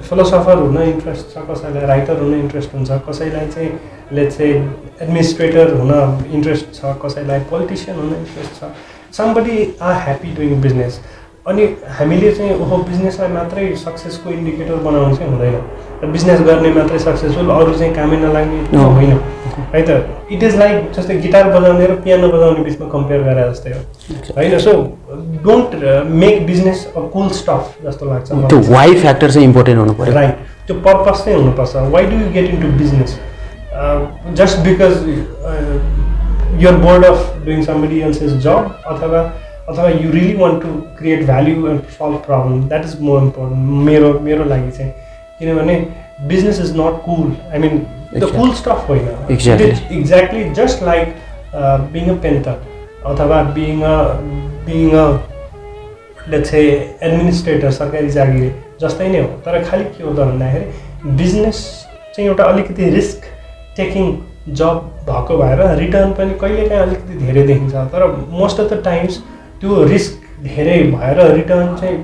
फिलोसफर हुन इन्ट्रेस्ट छ, कसैलाई राइटर हुन इन्ट्रेस्ट हुन्छ, कसैलाई चाहिँ लेट्स से एडमिनिस्ट्रेटर हुन इन्ट्रेस्ट छ, कसैलाई पोलिटिसियन हुन इन्ट्रेस्ट छ। Somebody are happy doing business. अनि हामीले चाहिँ ओहो बिजनेसलाई मात्रै सक्सेसको इन्डिकेटर बनाउनु चाहिँ हुँदैन, बिजनेस गर्ने मात्रै सक्सेसफुल, अरू चाहिँ कामै नलाग्ने होइन है त। इट इज लाइक जस्तै गिटार बजाउने र पियानो बजाउने बिचमा कम्पेयर गरे जस्तै हो होइन। So don't make business a cool stuff जस्तो लाग्छ। त्यो वाइ फ्याक्टर चाहिँ इम्पोर्टेन्ट हुनु पर्यो, राइट। त्यो पर्पस चाहिँ हुनुपर्छ। Why do you get into business? Just because you're bored of doing somebody else's job, अथवा you really want to create value and solve problem, that is more important मेरो लागि चाहिँ। किनभने business is not cool, I mean the cool stuff होइन। Exactly just like being a painter अथवा being a let's say administrator, सरकारी जागिर जस्तै नै हो। तर खालि के हो त भन्दाखेरि बिजनेस चाहिँ एउटा अलिकति रिस्क टेकिङ जब भएको भएर रिटर्न पनि कहिलेकाहीँ अलिकति धेरै देखिन्छ। तर मोस्ट अफ द टाइम्स त्यो रिस्क धेरै भएर रिटर्न चाहिँ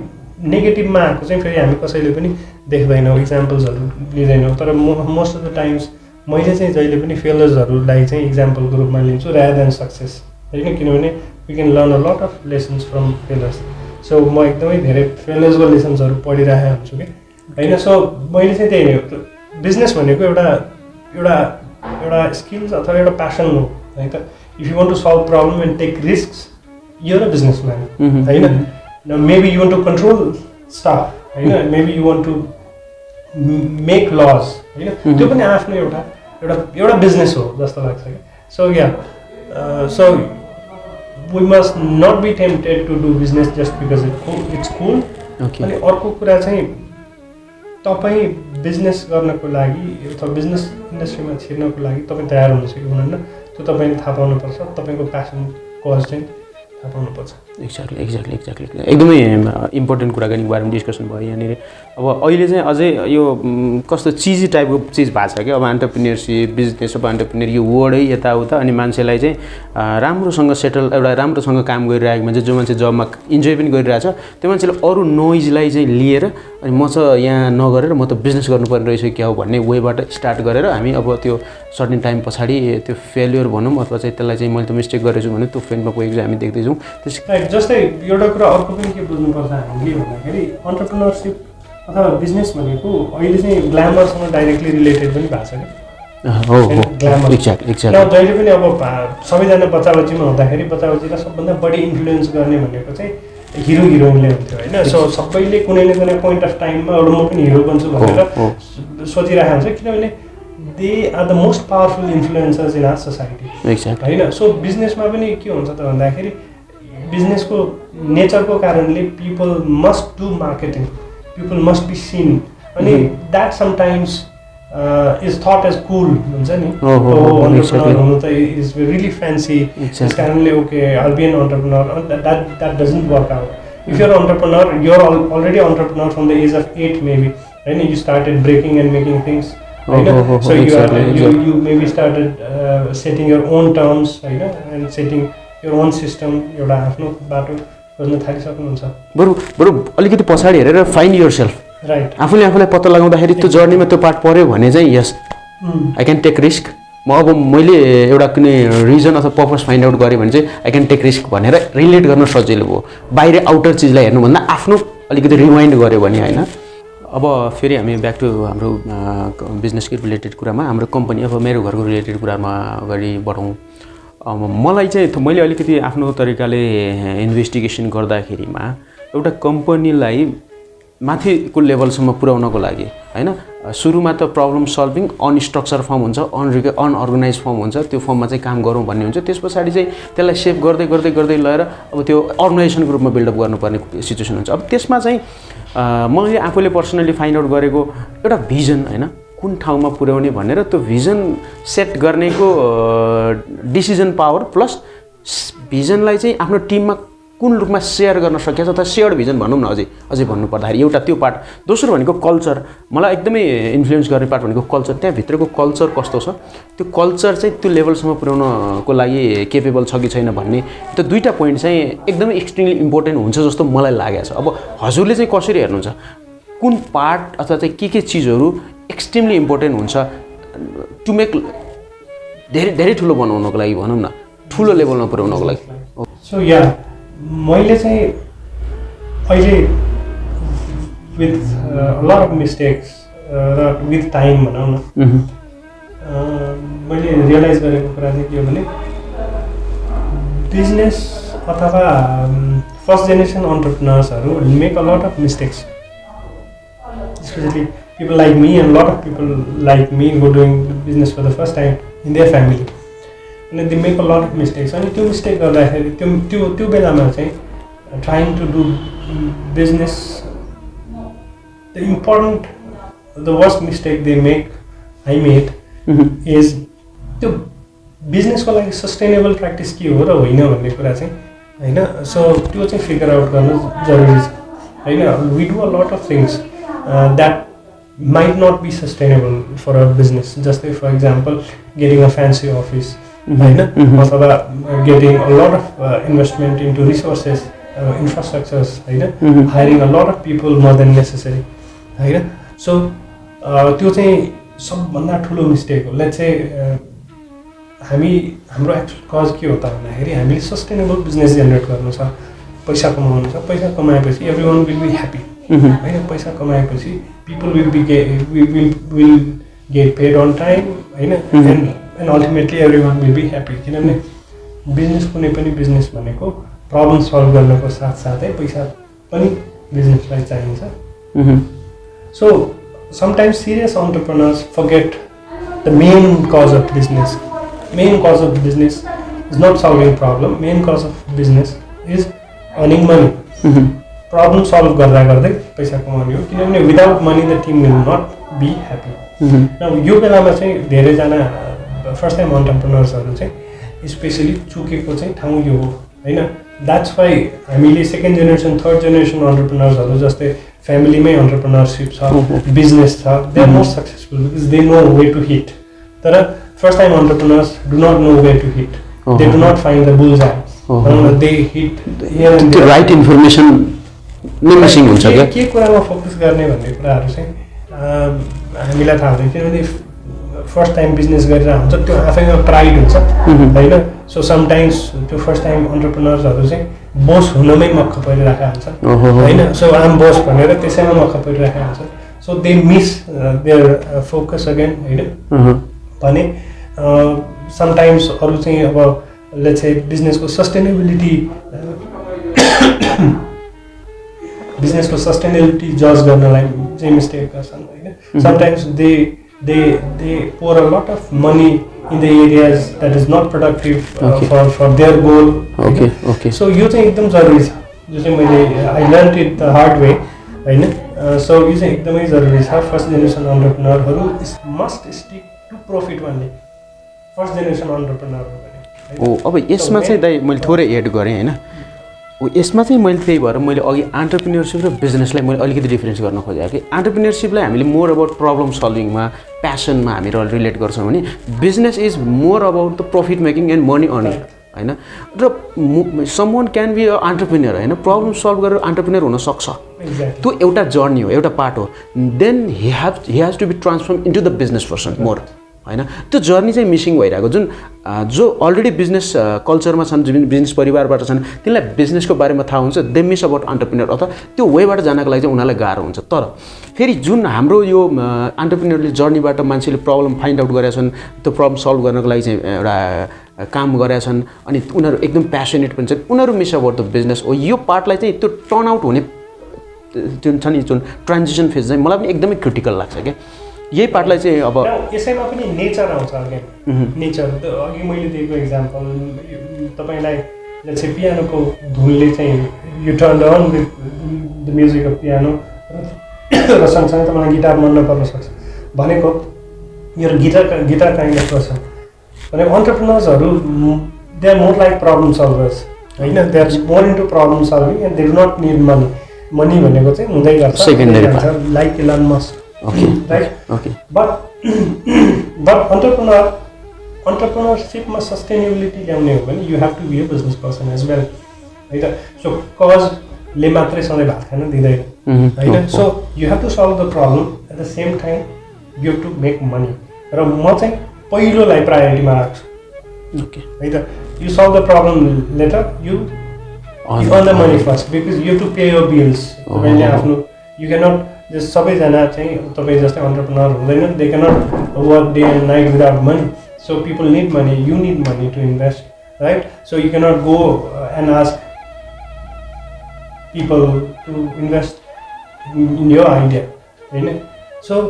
नेगेटिभमा आएको चाहिँ फेरि हामी कसैले पनि देख्दैनौँ, इक्जाम्पल्सहरू लिँदैनौँ। तर मोस्ट अफ द टाइम्स मैले चाहिँ जहिले पनि फेलर्सहरूलाई चाहिँ इक्जाम्पलको रूपमा लिन्छु रादर देन सक्सेस होइन। किनभने we can learn a lot of lessons from failures. So म एकदमै धेरै फेलर्सको लेसन्सहरू पढिरहेको हुन्छु कि होइन। सो मैले चाहिँ त्यही हो, बिजनेस भनेको एउटा स्किल्स अथवा एउटा प्यासन हो है त। If you want to solve problem and take risks, you're a businessman होइन। Now maybe you want to control stuff होइन, maybe you want to make laws होइन, त्यो पनि आफ्नो एउटा बिजनेस हो जस्तो लाग्छ कि। So yeah so we must not be tempted to do business just because it's cool. अनि अर्को कुरा चाहिँ तपाईँ बिजनेस गर्नको लागि अथवा बिजनेस इन्डस्ट्रीमा छिर्नको लागि तपाईँ तयार हुनुहुन्छ कि हुनुहुन्न, त्यो तपाईँले थाहा पाउनुपर्छ। तपाईँको प्यासन कज चाहिँ थाहा पाउनुपर्छ। एक्ज्याक्टली एकदमै इम्पोर्टेन्ट कुराकानीको बारेमा डिस्कसन भयो यहाँनिर। अब अहिले चाहिँ अझै यो कस्तो चिजी टाइपको चिज भएको छ कि अब एन्टरप्रेन्योरसिप बिजनेस अफ एन्टरप्रेन्योर यो वर्डै यताउता अनि मान्छेलाई चाहिँ राम्रोसँग सेटल एउटा राम्रोसँग काम गरिरहेको मान्छे जो मान्छे जबमा इन्जोय पनि गरिरहेछ त्यो मान्छेले अरू नोइजलाई चाहिँ लिएर अनि म चाहिँ यहाँ नगरेर म त बिजनेस गर्नुपर्ने रहेछ क्या हो भन्ने वेबाट स्टार्ट गरेर हामी अब त्यो सर्टेन टाइम पछाडि त्यो फेल्युर भनौँ अथवा चाहिँ त्यसलाई चाहिँ मैले त मिस्टेक गरेछु भने त्यो फेलमा पुगेको चाहिँ हामी देख्दैछौँ। जस्तै एउटा कुरा अर्को पनि के बुझ्नुपर्छ हामीले भन्दाखेरि एन्टरप्रेन्योरसिप अथवा बिजनेस भनेको अहिले चाहिँ ग्ल्यामरसँग डाइरेक्टली रिलेटेड पनि भएको छ कि ग्ल्यामर जहिले पनि अब सबैजना बच्चा बच्चीमा हुँदाखेरि बच्चा बच्चीलाई सबभन्दा बढी इन्फ्लुएन्स गर्ने भनेको चाहिँ हिरो हिरोइनले हुन्थ्यो होइन। सो सबैले कुनै न कुनै पोइन्ट अफ टाइममा एउटा म पनि हिरो बन्छु भनेर सोचिरहेको हुन्छ किनभने they are the most powerful influencers in our society होइन। सो बिजनेसमा पनि के हुन्छ त भन्दाखेरि बिजनेसको नेचरको कारणले people must do marketing people must be seen अनि that sometimes is thought as cool हुन्छ नि एन्टरप्रेन्योर हुनु त इज रियली फ्यान्सी त्यस कारणले okay I be an entrepreneur that doesn't work out. If you're entrepreneur you're already entrepreneur from the age of 8 maybe होइन you started breaking and making things होइन। So you maybe started setting your own terms होइन and setting your own system एउटा आफ्नो बाटो खोज्न थालिसक्नुहुन्छ। बरु अलिकति पछाडि हेरेर फाइन्ड योर सेल्फ राइट आफूले आफूलाई पत्ता लगाउँदाखेरि त्यो जर्नीमा त्यो पार्ट पऱ्यो भने चाहिँ yes I can take risk म अब मैले एउटा कुनै रिजन अथवा पर्पस फाइन्ड आउट गरेँ भने चाहिँ आई क्यान टेक रिस्क भनेर रिलेट गर्न सजिलो भयो। बाहिर आउटर चिजलाई हेर्नुभन्दा आफ्नो अलिकति रिमाइन्ड गऱ्यो भने होइन। अब फेरि हामी ब्याक टु हाम्रो बिजनेसकै रिलेटेड कुरामा हाम्रो कम्पनी अब मेरो घरको रिलेटेड कुरामा अगाडि बढौँ। मलाई चाहिँ मैले अलिकति आफ्नो तरिकाले इन्भेस्टिगेसन गर्दाखेरिमा एउटा कम्पनीलाई माथिको लेभलसम्म पुर्याउनको लागि होइन सुरुमा त प्रब्लम सल्भिङ अनस्ट्रक्चर फर्म हुन्छ अनअर्गनाइज फर्म हुन्छ त्यो फर्ममा चाहिँ काम गरौँ भन्ने हुन्छ। त्यस पछाडि चाहिँ त्यसलाई सेभ गर्दै गर्दै गर्दै लगेर अब त्यो अर्गनाइजेसनको रूपमा बिल्डअप गर्नुपर्ने सिचुएसन हुन्छ। अब त्यसमा चाहिँ मैले आफूले पर्सनली फाइन्ड आउट गरेको एउटा भिजन होइन कुन ठाउँमा पुर्याउने भनेर त्यो भिजन सेट गर्नेको डिसिजन पावर प्लस भिजनलाई चाहिँ आफ्नो टिममा कुन रूपमा सेयर गर्न सकिन्छ अथवा सेयर्ड भिजन भनौँ न अझै भन्नुपर्दाखेरि एउटा त्यो पार्ट। दोस्रो भनेको कल्चर मलाई एकदमै इन्फ्लुएन्स गर्ने पार्ट भनेको कल्चर त्यहाँभित्रको कल्चर कस्तो छ त्यो कल्चर चाहिँ त्यो लेभलसम्म पुर्याउनको लागि केपेबल छ कि छैन भन्ने त्यो दुईवटा पोइन्ट चाहिँ एकदमै एक्सट्रिमली इम्पोर्टेन्ट हुन्छ जस्तो मलाई लागेको छ। अब हजुरले चाहिँ कसरी हेर्नुहुन्छ कुन पार्ट अथवा चाहिँ के चिजहरू एक्सट्रिमली इम्पोर्टेन्ट हुन्छ टु मेक धेरै ठुलो बनाउनको लागि भनौँ न ठुलो लेभलमा पुर्याउनको लागि। सो या मैले चाहिँ अहिले विथ लट अफ मिस्टेक्स र विथ टाइम भनौँ न मैले रियलाइज गरेको कुरा चाहिँ के हो भने बिजनेस अथवा फर्स्ट जेनेरेसन एन्टरप्रेन्योर्सहरू make a lot of mistakes especially people like me and a lot of people like me who are doing business for the first time in their family and they make a lot of mistakes and त्यो mistake गर्दाखेरि त्यो बेलामा चाहिँ trying to do business the worst mistake they make I made is त्यो बिजनेसको लागि sustainable practice के हो र होइन भन्ने कुरा चाहिँ होइन। सो त्यो चाहिँ फिगर आउट गर्न जरुरी छ होइन। We do a lot of things that might not be sustainable for a business. Just for example, getting a fancy office, or getting a lot of investment into resources, infrastructures, hiring a lot of people more than necessary. So, त्यो चाहिँ सबभन्दा ठुलो mistake हो। Let's say हाम्रो actual cause के हो त भन्दाखेरि हामीले सस्टेनेबल बिजनेस जेनेरेट गर्नु छ, पैसा कमाउनु छ। पैसा कमाएपछि एभ्रीवन विल बी ह्याप्पी होइन। पैसा कमाएपछि people will get paid on time होइन and ultimately everyone will be happy किनभने बिजनेस कुनै पनि बिजनेस भनेको प्रब्लम सल्भ गर्नको साथसाथै पैसा पनि बिजनेसलाई चाहिन्छ। So sometimes serious entrepreneurs forget the main cause of business. Main cause of business is not solving problem. Main cause of business is earning money. Problem solve गर्दै पैसा कमाउने हो किनभने without money the team will not be happy. यो बेलामा चाहिँ धेरैजना first time एन्टरप्रेन्योर्सहरू चाहिँ स्पेसली चुकेको चाहिँ ठाउँ यो हो होइन द्याट्स वाइ हामीले सेकेन्ड जेनेरेसन थर्ड जेनेरेसन अन्टरप्रेनर्सहरू जस्तै फ्यामिलीमै अन्टरप्रेनरसिप छ बिजनेस छ they are more successful because they know way to hit तर first time entrepreneurs do not know way to hit they do not find the bull's eye they hit त्यो right information नै missing हुन्छ क्या के कुरामा focus गर्ने भन्ने कुराहरू चाहिँ हामीलाई थाहा हुँदैन किनभने फर्स्ट टाइम बिजनेस गरेर हुन्छ त्यो आफैमा प्राइड हुन्छ होइन सो समटाइम्स त्यो फर्स्ट टाइम अन्टरप्रेनर्सहरू चाहिँ बोस हुनमै मक्ख परिरहेको हुन्छ होइन सो आम बोस भनेर त्यसैमा मक्ख परिरहेको हुन्छ so they miss their focus again होइन भने समटाइम्स अरू चाहिँ अब लेट्स से बिजनेसको सस्टेनेबिलिटी जज गर्नलाई चाहिँ मिस्टेक गर्छन् होइन sometimes they pour a lot of money in the areas that is not productive for their goal. Okay. So यो चाहिँ एकदम जरुरी छ जो चाहिँ मैले I learned it the hard way होइन सो यो चाहिँ एकदमै जरुरी छ फर्स्ट जेनेरेसन अन्टरप्रेनरहरू मस्ट स्टिक टु प्रॉफिट भन्ने फर्स्ट जेनेरेसन अन्टरप्रेनरहरू भने अब यसमा चाहिँ दाइ मैले थोरै एड गरेँ होइन यसमा चाहिँ मैले त्यही भएर मैले अघि एन्टरप्रेन्योरसिप र बिजनेसलाई मैले अलिकति डिफरेन्स गर्न खोजेँ कि एन्टरप्रेन्योरसिपलाई हामीले मोर अबाउट प्रब्लम सल्भिङमा प्यासनमा हामीहरू रिलेट गर्छौँ भने business is more about the profit making and money earning होइन र someone can be a entrepreneur होइन प्रब्लम सल्भ गरेर एन्टरप्रेन्योर हुनसक्छ त्यो एउटा जर्नी हो एउटा पार्ट हो then he has to be transform into the business person more होइन त्यो जर्नी चाहिँ मिसिङ भइरहेको जुन जो अलरेडी बिजनेस कल्चरमा छन् जुन बिजनेस परिवारबाट छन् तिनीलाई बिजनेसको बारेमा थाहा हुन्छ दे मिस अबाउट एन्टरप्रेन्योर अथवा त्यो वेबाट जानको लागि चाहिँ उनीहरूलाई गाह्रो हुन्छ तर फेरि जुन हाम्रो यो एन्टरप्रेन्योरले जर्नीबाट मान्छेले प्रब्लम फाइन्ड आउट गरेका छन् त्यो प्रब्लम सल्भ गर्नको लागि चाहिँ एउटा काम गरेका छन् अनि उनीहरू एकदम प्यासनेट पनि छन् उनीहरू मिस अबाउट द बिजनेस हो यो पार्टलाई चाहिँ त्यो टर्न आउट हुने जुन छ नि जुन ट्रान्जिसन फेज चाहिँ मलाई पनि एकदमै क्रिटिकल लाग्छ क्या यही पार्टलाई चाहिँ अब यसैमा पनि नेचर आउँछ अगेन नेचर अघि मैले दिएको इक्जाम्पल तपाईँलाई जस्तै पियानोको धुनले चाहिँ you turn on the music of piano र सँगसँगै तपाईँलाई गिटार मन नपर्न सक्छ भनेको यो गिटार काइन्ड अफ पर्सन भने अन्टरप्रेनर्सहरू they are more like problem solvers होइन they are more into problem solving and they do not need money भनेको चाहिँ हुँदै गर्छ like Elon Musk right but entrepreneurship sustainability ल्याउने हो भने you have to be a business person as well right so cause ले मात्रै सधैँ भात खान दिँदैन हैन so you have to solve the problem at the same time you have to make money र म चाहिँ पहिलोलाई प्रायोरिटीमा राख्छु okay हैन you solve the problem later you earn the money first because you have to pay your bills तपाईँले आफ्नो you cannot जस सबैजना चाहिँ तपाईँ जस्तै अन्टरप्रेनर हुँदैन they cannot work day and night without money so people need money you need money to invest right so you cannot go and ask people to invest in your idea होइन so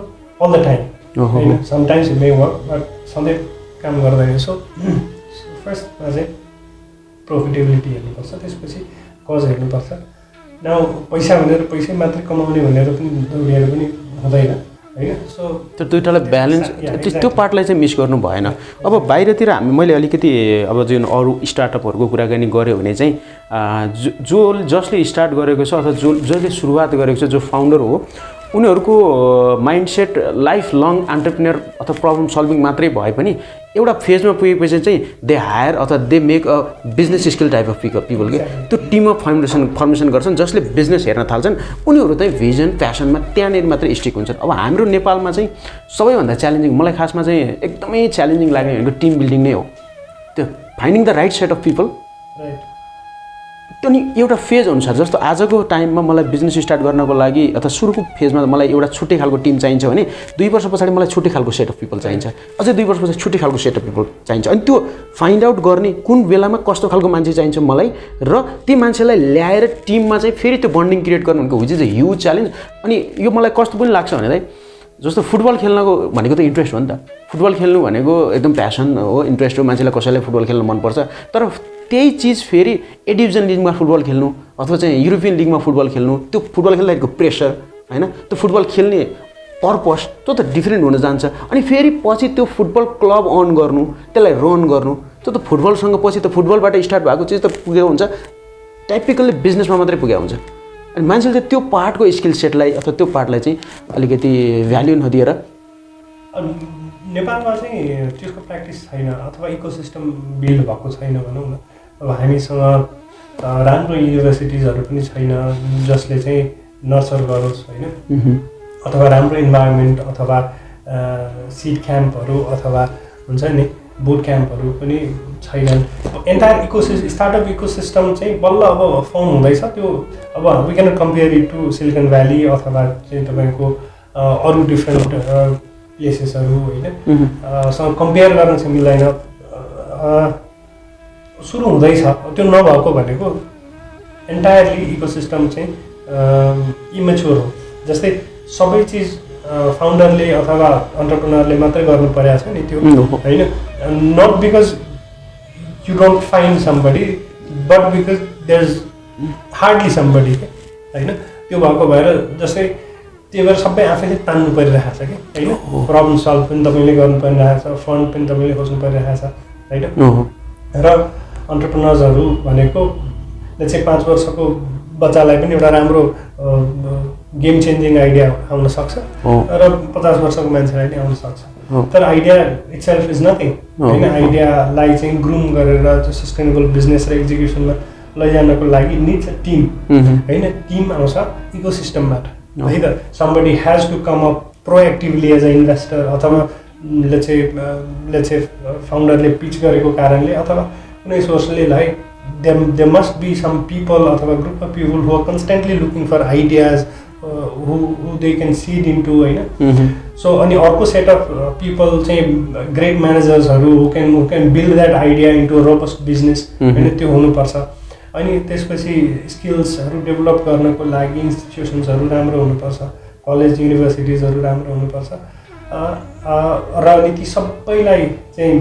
all the time होइन sometimes it may work but सधैँ काम गर्दैन so फर्स्टमा चाहिँ profitability हेर्नुपर्छ त्यसपछि cause हेर्नुपर्छ न पैसा भनेर पैसै मात्रै कमाउने भनेर पनि दौडिएर पनि हुँदैन होइन सो त्यो दुइटालाई ब्यालेन्स त्यो पार्टलाई चाहिँ मिस गर्नु भएन अब बाहिरतिर मैले अलिकति अब जुन अरू स्टार्टअपहरूको कुराकानी गऱ्यो भने चाहिँ जसले स्टार्ट गरेको छ अथवा जसले सुरुवात गरेको छ जो फाउन्डर हो उनीहरूको माइन्डसेट लाइफ लङ एन्टरप्रेन्योर अथवा प्रब्लम सल्भिङ मात्रै भए पनि एउटा फेजमा पुगेपछि चाहिँ दे हायर अथवा they make a business skill type of people के त्यो टिम अफ फर्मेसन गर्छन् जसले बिजनेस हेर्न थाल्छन् उनीहरू चाहिँ भिजन प्यासनमा त्यहाँनिर मात्रै स्टिक हुन्छन् अब हाम्रो नेपालमा चाहिँ सबैभन्दा च्यालेन्जिङ मलाई खासमा चाहिँ एकदमै च्यालेन्जिङ लाग्ने भनेको टिम बिल्डिङ नै हो त्यो finding the right set of people त्यो नि एउटा फेज अनुसार जस्तो आजको टाइममा मलाई बिजनेस स्टार्ट गर्नको लागि अथवा सुरुको फेजमा मलाई एउटा छुट्टै खालको टिम चाहिन्छ भने 2 वर्ष पछाडि मलाई छुट्टै खालको सेट अफ पिपल चाहिन्छ अझै 2 वर्ष पछाडि छुट्टै खालको सेट अफ पिपल चाहिन्छ अनि त्यो फाइन्ड आउट गर्ने कुन बेलामा कस्तो खालको मान्छे चाहिन्छ मलाई र ती मान्छेलाई ल्याएर टिममा चाहिँ फेरि त्यो बन्डिङ क्रिएट गर्नु भनेको which is a huge challenge अनि यो मलाई कस्तो पनि लाग्छ भने जस्तो फुटबल खेल्नको भनेको त इन्ट्रेस्ट हो नि त फुटबल खेल्नु भनेको एकदम प्यासन हो इन्ट्रेस्ट हो मान्छेलाई कसैलाई फुटबल खेल्न मनपर्छ तर त्यही चिज फेरि ए डिभिजन लिगमा फुटबल खेल्नु अथवा चाहिँ युरोपियन लिगमा फुटबल खेल्नु त्यो फुटबल खेल्दाखेरिको प्रेसर होइन त्यो फुटबल खेल्ने पर्पस त्यो त डिफ्रेन्ट हुन जान्छ अनि फेरि पछि त्यो फुटबल क्लब अन गर्नु त्यसलाई रन गर्नु त्यो त फुटबलसँग पछि त फुटबलबाट स्टार्ट भएको चिज त पुगेको हुन्छ टाइपिकल्ली बिजनेसमा मात्रै पुगेको हुन्छ अनि मान्छेले चाहिँ त्यो पार्टको स्किल सेटलाई अथवा त्यो पार्टलाई चाहिँ अलिकति भ्याल्यु नदिएर नेपालमा चाहिँ त्यसको प्र्याक्टिस छैन अथवा इकोसिस्टम बिल्ड भएको छैन भनौँ न अब हामीसँग राम्रो युनिभर्सिटिजहरू पनि छैन जसले चाहिँ नर्चर गरोस् होइन अथवा राम्रो इन्भाइरोमेन्ट अथवा सिड क्याम्पहरू अथवा हुन्छ नि बुट क्याम्पहरू पनि छैनन् एन्टायर स्टार्टअप इकोसिस्टम चाहिँ बल्ल अब फर्म हुँदैछ त्यो अब we can compare it to Silicon Valley अथवा चाहिँ तपाईँको अरू डिफ्रेन्ट प्लेसेसहरू होइन सँग कम्पेयर गर्न चाहिँ मिल्दैन सुरु हुँदैछ त्यो नभएको भनेको एन्टायरली इकोसिस्टम चाहिँ इमेच्योर हो जस्तै सबै चिज फाउन्डरले अथवा अन्टरप्रेनरले मात्रै गर्नु परेको छ नि त्यो होइन not because you don't find somebody but because there is hardly somebody होइन त्यो भएको भएर जस्तै त्यो भएर सबै आफैले तान्नु परिरहेको छ कि होइन प्रब्लम सल्भ पनि तपाईँले गर्नु परिरहेको छ फन्ड पनि तपाईँले खोज्नु परिरहेको छ होइन र अन्टरप्रेनर्सहरू भनेको चाहिँ 5 वर्षको बच्चालाई पनि एउटा राम्रो गेम चेन्जिङ आइडिया आउन सक्छ र 50 वर्षको मान्छेलाई पनि आउन सक्छ तर आइडिया इटसेल्फ इज नथिङ होइन आइडियालाई चाहिँ ग्रुम गरेर त्यो सस्टेनेबल बिजनेस र एक्जिक्युसनमा लैजानको लागि निड्स अ टिम होइन टिम आउँछ इकोसिस्टमबाट है त somebody has to come up proactively as a investor अथवा लेट्स फाउन्डरले पिच गरेको कारणले अथवा कुनै सोर्सले है there must be some people अथवा group of people who are constantly looking for ideas who they can seed into होइन so अनि अर्को set of people चाहिँ great managers who can build that idea into a robust business होइन त्यो हुनुपर्छ अनि त्यसपछि स्किल्सहरू डेभलप गर्नको लागि इन्स्टिट्युसन्सहरू राम्रो हुनुपर्छ कलेज युनिभर्सिटिजहरू राम्रो हुनुपर्छ र अनि ती सबैलाई चाहिँ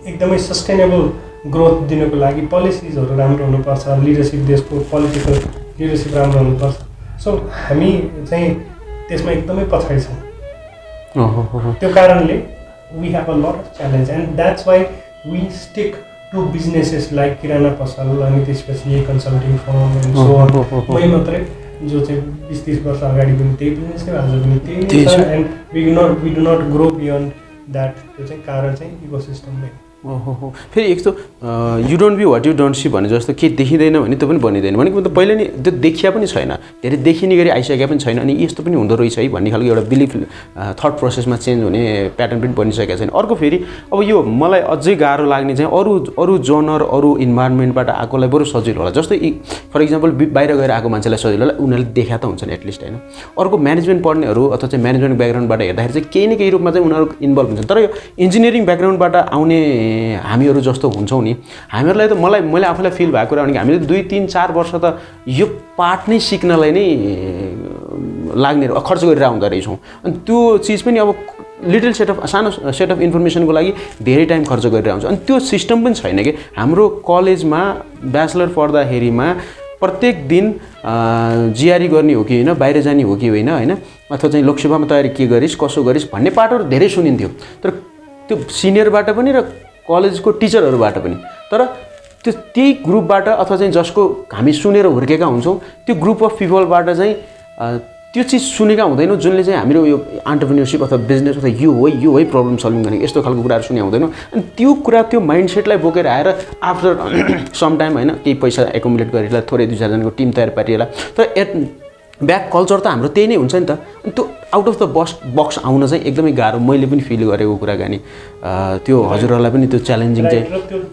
एकदमै सस्टेनेबल ग्रोथ दिनको लागि पोलिसिजहरू राम्रो हुनुपर्छ लिडरसिप देशको पोलिटिकल लिडरसिप राम्रो हुनुपर्छ सो हामी चाहिँ त्यसमा एकदमै पछाडि छौँ त्यो कारणले we have a lot of challenge and that's why we stick to businesses like kirana पसल अनि त्यसपछि consulting firm and so on मै मात्रै जो चाहिँ 20-30 वर्ष अगाडि पनि त्यही बिजनेस थियो आज पनि त्यही छ and we do not grow beyond that त्यो चाहिँ कारण चाहिँ इकोसिस्टम नै ओहो फेरि एक त you don't be what you don't see भने जस्तो केही देखिँदैन भने त्यो पनि बनिँदैन भनेको त पहिले नै त्यो देखिया पनि छैन धेरै देखिने गरी आइसकेका पनि छैन अनि यस्तो पनि हुँदो रहेछ है भन्ने खालको एउटा बिलिफ थट प्रोसेसमा चेन्ज हुने प्याटर्न पनि बनिसकेको छैन अर्को फेरि अब यो मलाई अझै गाह्रो लाग्ने चाहिँ अरू जोनर अरू इन्भाइरोमेन्टबाट आएकोलाई बरु सजिलो होला जस्तै फर इक्जाम्पल बाहिर गएर आएको मान्छेलाई सजिलो होला उनीहरूले देखा त हुन्छन् एटलिस्ट होइन अर्को म्यानेजमेन्ट पढ्नेहरू अथवा चाहिँ म्यानेजमेन्ट ब्याकग्राउन्डबाट हेर्दाखेरि चाहिँ केही न केही रूपमा चाहिँ उनीहरू इन्भल्भ हुन्छन् तर यो इन्जिनियरिङ ब्याकग्राउन्डबाट आउने हामीहरू जस्तो हुन्छौँ नि हामीहरूलाई त मैले आफूलाई फिल भएको कुरा भने हामीले 2-3-4 वर्ष त यो पार्ट नै सिक्नलाई नै लाग्ने खर्च गरेर आउँदो रहेछौँ अनि त्यो चिज पनि अब लिटल सानो सेट अफ इन्फर्मेसनको लागि धेरै टाइम खर्च गरेर आउँछ अनि त्यो सिस्टम पनि छैन कि हाम्रो कलेजमा ब्याचलर पढ्दाखेरिमा प्रत्येक दिन जिआरई गर्ने हो कि होइन बाहिर जाने हो कि होइन अथवा चाहिँ लोकसेवामा तयारी के गरिस् कसो गरिस् भन्ने पार्टहरू धेरै सुनिन्थ्यो तर त्यो सिनियरबाट पनि र कलेजको टिचरहरूबाट पनि तर त्यही ग्रुपबाट अथवा चाहिँ जसको हामी सुनेर हुर्केका हुन्छौँ त्यो ग्रुप अफ पिपलबाट चाहिँ त्यो चिज सुनेका हुँदैनौँ जुनले चाहिँ हाम्रो यो एन्टरप्रेन्योरसिप अथवा बिजनेस अथवा यो है प्रब्लम सल्भिङ गर्ने यस्तो खालको कुराहरू सुने हुँदैनौँ अनि त्यो कुरा त्यो माइन्डसेटलाई बोकेर आएर आफ्टर सम टाइम होइन केही पैसा एकोमुलेट गरेर थोरै 2-4जनाको टिम तयार पारिएला तर ब्याक कल्चर त हाम्रो त्यही नै हुन्छ नि त अनि त्यो आउट अफ द बक्स आउन चाहिँ एकदमै गाह्रो मैले पनि फिल गरेको कुराकानी त्यो हजुरहरूलाई पनि त्यो च्यालेन्जिङ चाहिँ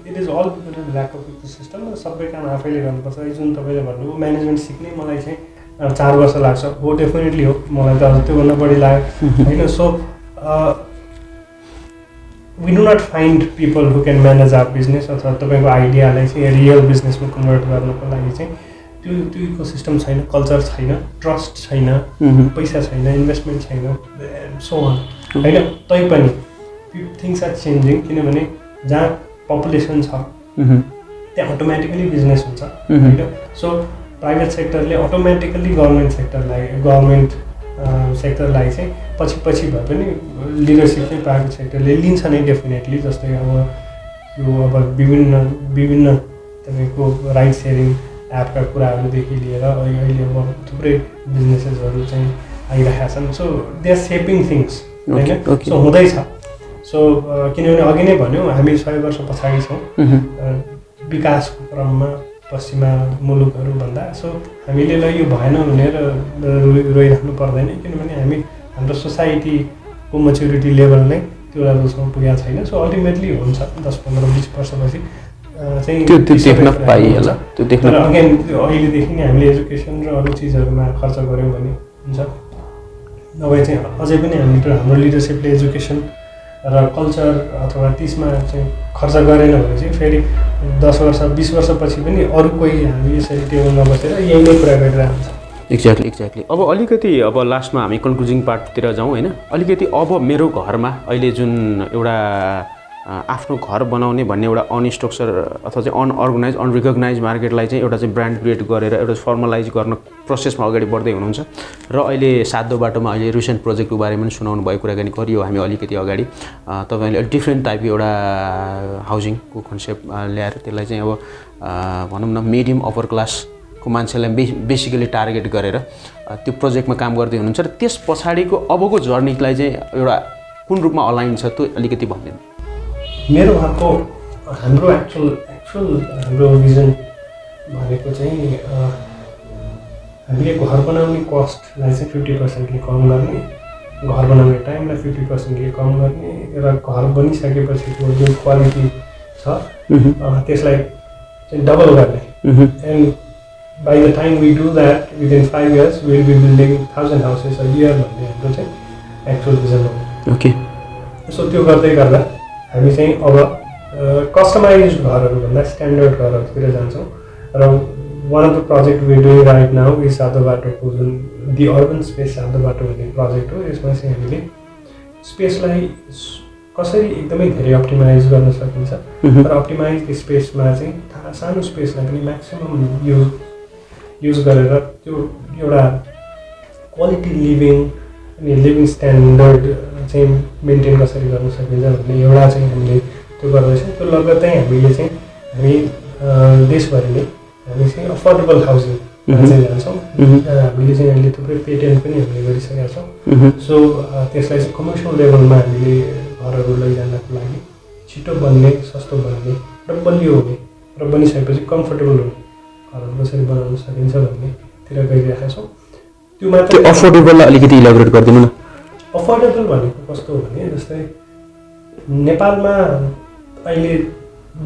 it is all lack of ecosystem सबै काम आफैले गर्नुपर्छ जुन तपाईँले भन्नुभयो म्यानेजमेन्ट सिक्नै मलाई चाहिँ 4 वर्ष लाग्छ हो डेफिनेटली हो मलाई त त्योभन्दा बढी लाग्यो होइन so we do not find people who can manage our business अथवा तपाईँको आइडियालाई चाहिँ रियल बिजनेसमा कन्भर्ट गर्नको लागि चाहिँ त्यो इकोसिस्टम छैन कल्चर छैन ट्रस्ट छैन पैसा छैन इन्भेस्टमेन्ट छैन सो अन होइन तैपनि थिङ्स आर चेन्जिङ किनभने जहाँ पपुलेसन छ त्यहाँ अटोमेटिकली बिजनेस हुन्छ होइन सो प्राइभेट सेक्टरले अटोमेटिकली गभर्मेन्ट सेक्टरलाई चाहिँ पछि भए पनि लिडरसिप चाहिँ प्राइभेट सेक्टरले लिन्छ नै डेफिनेटली जस्तै अब यो अब विभिन्न तपाईँको राइड सेयरिङ एपका कुराहरूदेखि लिएर अहिले अब थुप्रै बिजनेसेसहरू चाहिँ आइरहेका छन्. So they are shaping things होइन. सो हुँदैछ. सो किनभने अघि नै भन्यौँ हामी 100 वर्ष पछाडि छौँ विकासको क्रममा पश्चिमा मुलुकहरूभन्दा. सो हामीले ल यो भएन भनेर रोइराख्नु पर्दैन, किनभने हाम्रो सोसाइटीको मेच्युरिटी लेभल नै त्यो लेभलसम्म पुगेको छैन. सो अल्टिमेटली हुन्छ 10, 15, 20 वर्षपछि चाहिँ त्यो देख्न पाइहाल्छ. त्यो देख्न तर अगेन अहिलेदेखि नै हामीले एजुकेसन र अरू चिजहरूमा खर्च गऱ्यौँ भने हुन्छ. नभए चाहिँ अझै पनि हाम्रो लिडरसिपले एजुकेसन र कल्चर अथवा त्यसमा चाहिँ खर्च गरेन भने चाहिँ फेरि 10 वर्ष 20 वर्षपछि पनि अरू कोही हामी यसरी टेबलमा बसेर यही नै कुरा गरिरहेको हुन्छ. एक्ज्याक्टली. अब अलिकति अब लास्टमा हामी कन्क्लुजिङ पार्टतिर जाउँ होइन. अलिकति अब मेरो घरमा अहिले जुन एउटा आफ्नो घर बनाउने भन्ने एउटा अनस्ट्रक्चर अथवा चाहिँ अनअर्गनाइज अनरिकगनाइज मार्केटलाई चाहिँ एउटा चाहिँ ब्रान्ड क्रिएट गरेर एउटा फर्मलाइज गर्न प्रोसेसमा अगाडि बढ्दै हुनुहुन्छ. र अहिले सातो बाटोमा अहिले रिसेन्ट प्रोजेक्टको बारेमा पनि सुनाउनु भयो, कुराकानी गरियो हामी अलिकति अगाडि. तपाईँले डिफ्रेन्ट टाइपको एउटा हाउसिङको कन्सेप्ट ल्याएर त्यसलाई चाहिँ अब भनौँ न मिडियम अप्पर क्लासको मान्छेलाई बेसिकली टार्गेट गरेर त्यो प्रोजेक्टमा काम गर्दै हुनुहुन्छ. र त्यस पछाडिको अबको जर्नीलाई चाहिँ एउटा कुन रूपमा अलाइन छ त्यो अलिकति भनिदिनु. मेरो घरको हाम्रो एक्चुअल हाम्रो भिजन भनेको चाहिँ हामीले घर बनाउने कस्टलाई चाहिँ 50% कम गर्ने, घर बनाउने टाइमलाई 50% कम गर्ने र घर बनिसकेपछिको जुन क्वालिटी छ त्यसलाई चाहिँ डबल गर्ने. And by the time we do that within 5 years will be building 1000 houses a year भन्ने हाम्रो चाहिँ एक्चुअल भिजन हो. ओके. सो त्यो गर्दै गर्दा हामी चाहिँ अब कस्टमाइज घरहरूभन्दा स्ट्यान्डर्ड घरहरूतिर जान्छौँ. र one of the project we doing right now is सातो बाटोको जुन दि अर्बन स्पेस सातो बाटो भन्ने प्रोजेक्ट हो. यसमा चाहिँ हामीले स्पेसलाई कसरी एकदमै धेरै अप्टिमाइज गर्न सकिन्छ र अप्टिमाइज स्पेसमा चाहिँ सानो स्पेसलाई पनि म्याक्सिमम युज गरेर त्यो एउटा क्वालिटी अनि लिभिङ स्ट्यान्डर्ड चाहिँ मेन्टेन कसरी गर्न सकिन्छ भन्ने एउटा चाहिँ हामीले त्यो गर्दैछौँ. त्यो लगत्तै हामीले चाहिँ देशभरि नै हामी चाहिँ अफोर्डेबल हाउसिङमा चाहिँ जान्छौँ. हामीले चाहिँ अहिले थुप्रै पेटेन्ट पनि हामीले गरिसकेका छौँ. सो त्यसलाई चाहिँ कमर्सियल लेभलमा हामीले घरहरू लैजानको लागि छिटो बन्ने, सस्तो बन्ने र बलियो हुने र बनिसकेपछि कम्फर्टेबल हुने घरहरू कसरी बनाउन सकिन्छ भन्नेतिर गइरहेका छौँ. त्यो मात्र अफोर्डेबललाई अलिकति इलाबोरेट गरिदिनु न. अफोर्डेबल भनेको कस्तो हो भने जस्तै नेपालमा अहिले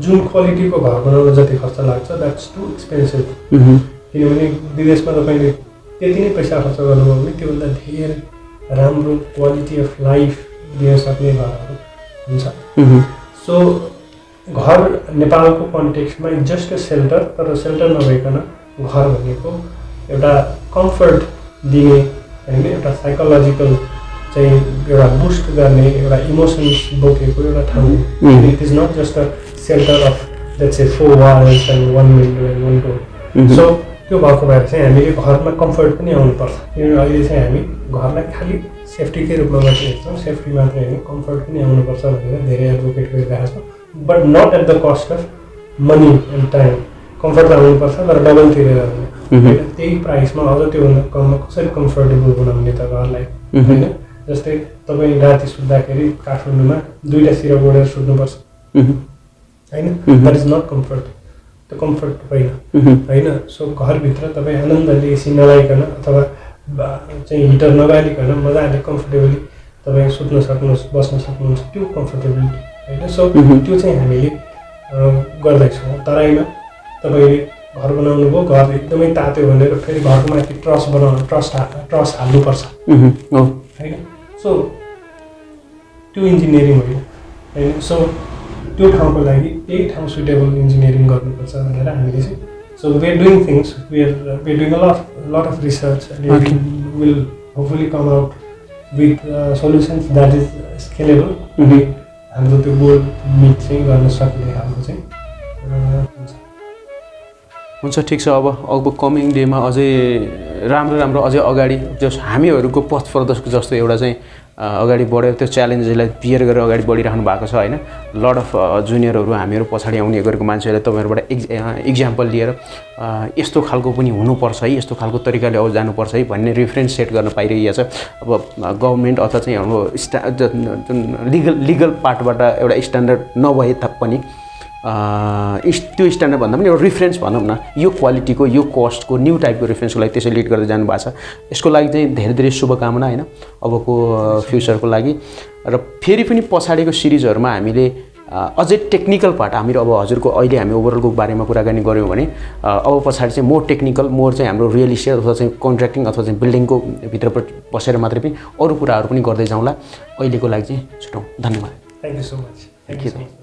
जुन क्वालिटीको घर बनाउन जति खर्च लाग्छ द्याट्स टु एक्सपेन्सिभ. किनभने विदेशमा तपाईँले त्यति नै पैसा खर्च गर्नुभयो भने त्योभन्दा धेरै राम्रो क्वालिटी अफ लाइफ दिन सक्ने घरहरू हुन्छ. सो घर नेपालको कन्टेक्स्टमा जस्ट अ सेल्टर, तर सेल्टर नभइकन घर भनेको एउटा कम्फर्ट दिने होइन, एउटा साइकोलोजिकल चाहिँ एउटा बुस्ट गर्ने एउटा इमोसन्स बोकेको एउटा ठाउँ. It is not just a shelter of that's a 4 walls and 1 window and 1 door. So त्यो भएको भएर चाहिँ हामीले घरमा कम्फर्ट पनि आउनुपर्छ. किनभने अहिले चाहिँ हामी घरलाई खालि सेफ्टीकै रूपमा मात्रै हेर्छौँ, सेफ्टी मात्रै होइन कम्फर्ट पनि आउनुपर्छ भनेर धेरै एडभोकेट गरिरहेको छौँ. But not at the cost of money and time. Comfort आउनुपर्छ तर डबल तिरेर होइन. त्यही प्राइसमा अझ त्योभन्दा कममा कसरी कम्फर्टेबल बनाउने त घरलाई होइन. जस्तै तपाईँ राति सुत्दाखेरि काठमाडौँमा 2टा सिरा ओढेर सुत्नुपर्छ होइन. That is not comfort. त्यो कम्फर्ट होइन होइन. सो घरभित्र तपाईँ आनन्दले एसी नलाइकन अथवा चाहिँ हिटर नबालिकन मजाले कम्फर्टेबली तपाईँ सुत्न सक्नुहोस्, बस्न सक्नुहुन्छ, त्यो कम्फर्टेबलिटी होइन. सो त्यो चाहिँ हामीले गर्दैछौँ. तराईमा तपाईँले घर बनाउनु भयो, घर एकदमै तात्यो भनेर फेरि घरको माथि ट्रस हाल्नुपर्छ होइन. सो त्यो इन्जिनियरिङ होइन. सो त्यो ठाउँको लागि त्यही ठाउँ सुटेबल इन्जिनियरिङ गर्नुपर्छ भनेर हामीले चाहिँ so we are doing things, we are doing a lot of research and we will hopefully come out with solutions that is scalable. हाम्रो त्यो गोल मिट चाहिँ गर्न सक्ने खालको चाहिँ हुन्छ. ठिक छ. अब कमिङ डेमा अझै राम्रो अझै अगाडि जस हामीहरूको पथ प्रदर्शक जस्तो एउटा चाहिँ अगाडि बढ्यो त्यो च्यालेन्जलाई बियर गरेर अगाडि बढिराख्नु भएको छ होइन लड अफ जुनियरहरू हामीहरू पछाडि आउने गरेको मान्छेहरूले तपाईँहरूबाट इक्जाम्पल लिएर यस्तो खालको पनि हुनुपर्छ है यस्तो खालको तरिकाले अब जानुपर्छ है भन्ने रेफरेन्स सेट गर्न पाइरहेको छ अब गभर्मेन्ट अथवा चाहिँ हाम्रो लिगल पार्टबाट एउटा स्ट्यान्डर्ड नभए तापनि त्यो स्ट्यान्डर्ड भन्दा पनि एउटा रिफरेन्स भनौँ न यो क्वालिटीको यो कस्टको न्यू टाइपको रिफरेन्सको लागि त्यसै लिड गर्दै जानु भएको छ यसको लागि चाहिँ धेरै धेरै शुभकामना होइन अबको फ्युचरको लागि र फेरि पनि पछाडिको सिरिजहरूमा हामीले अझै टेक्निकल पार्ट हामीहरू अब हजुरको अहिले हामी ओभरअलको बारेमा कुराकानी गऱ्यौँ भने अब पछाडि चाहिँ मोर टेक्निकल मोर चाहिँ हाम्रो रियल इस्टेट अथवा चाहिँ कन्ट्र्याक्टिङ अथवा चाहिँ बिल्डिङको भित्रपट्टि बसेर मात्रै पनि अरू कुराहरू पनि गर्दै जाउँला अहिलेको लागि चाहिँ छुटौँ धन्यवाद thank you so much thank you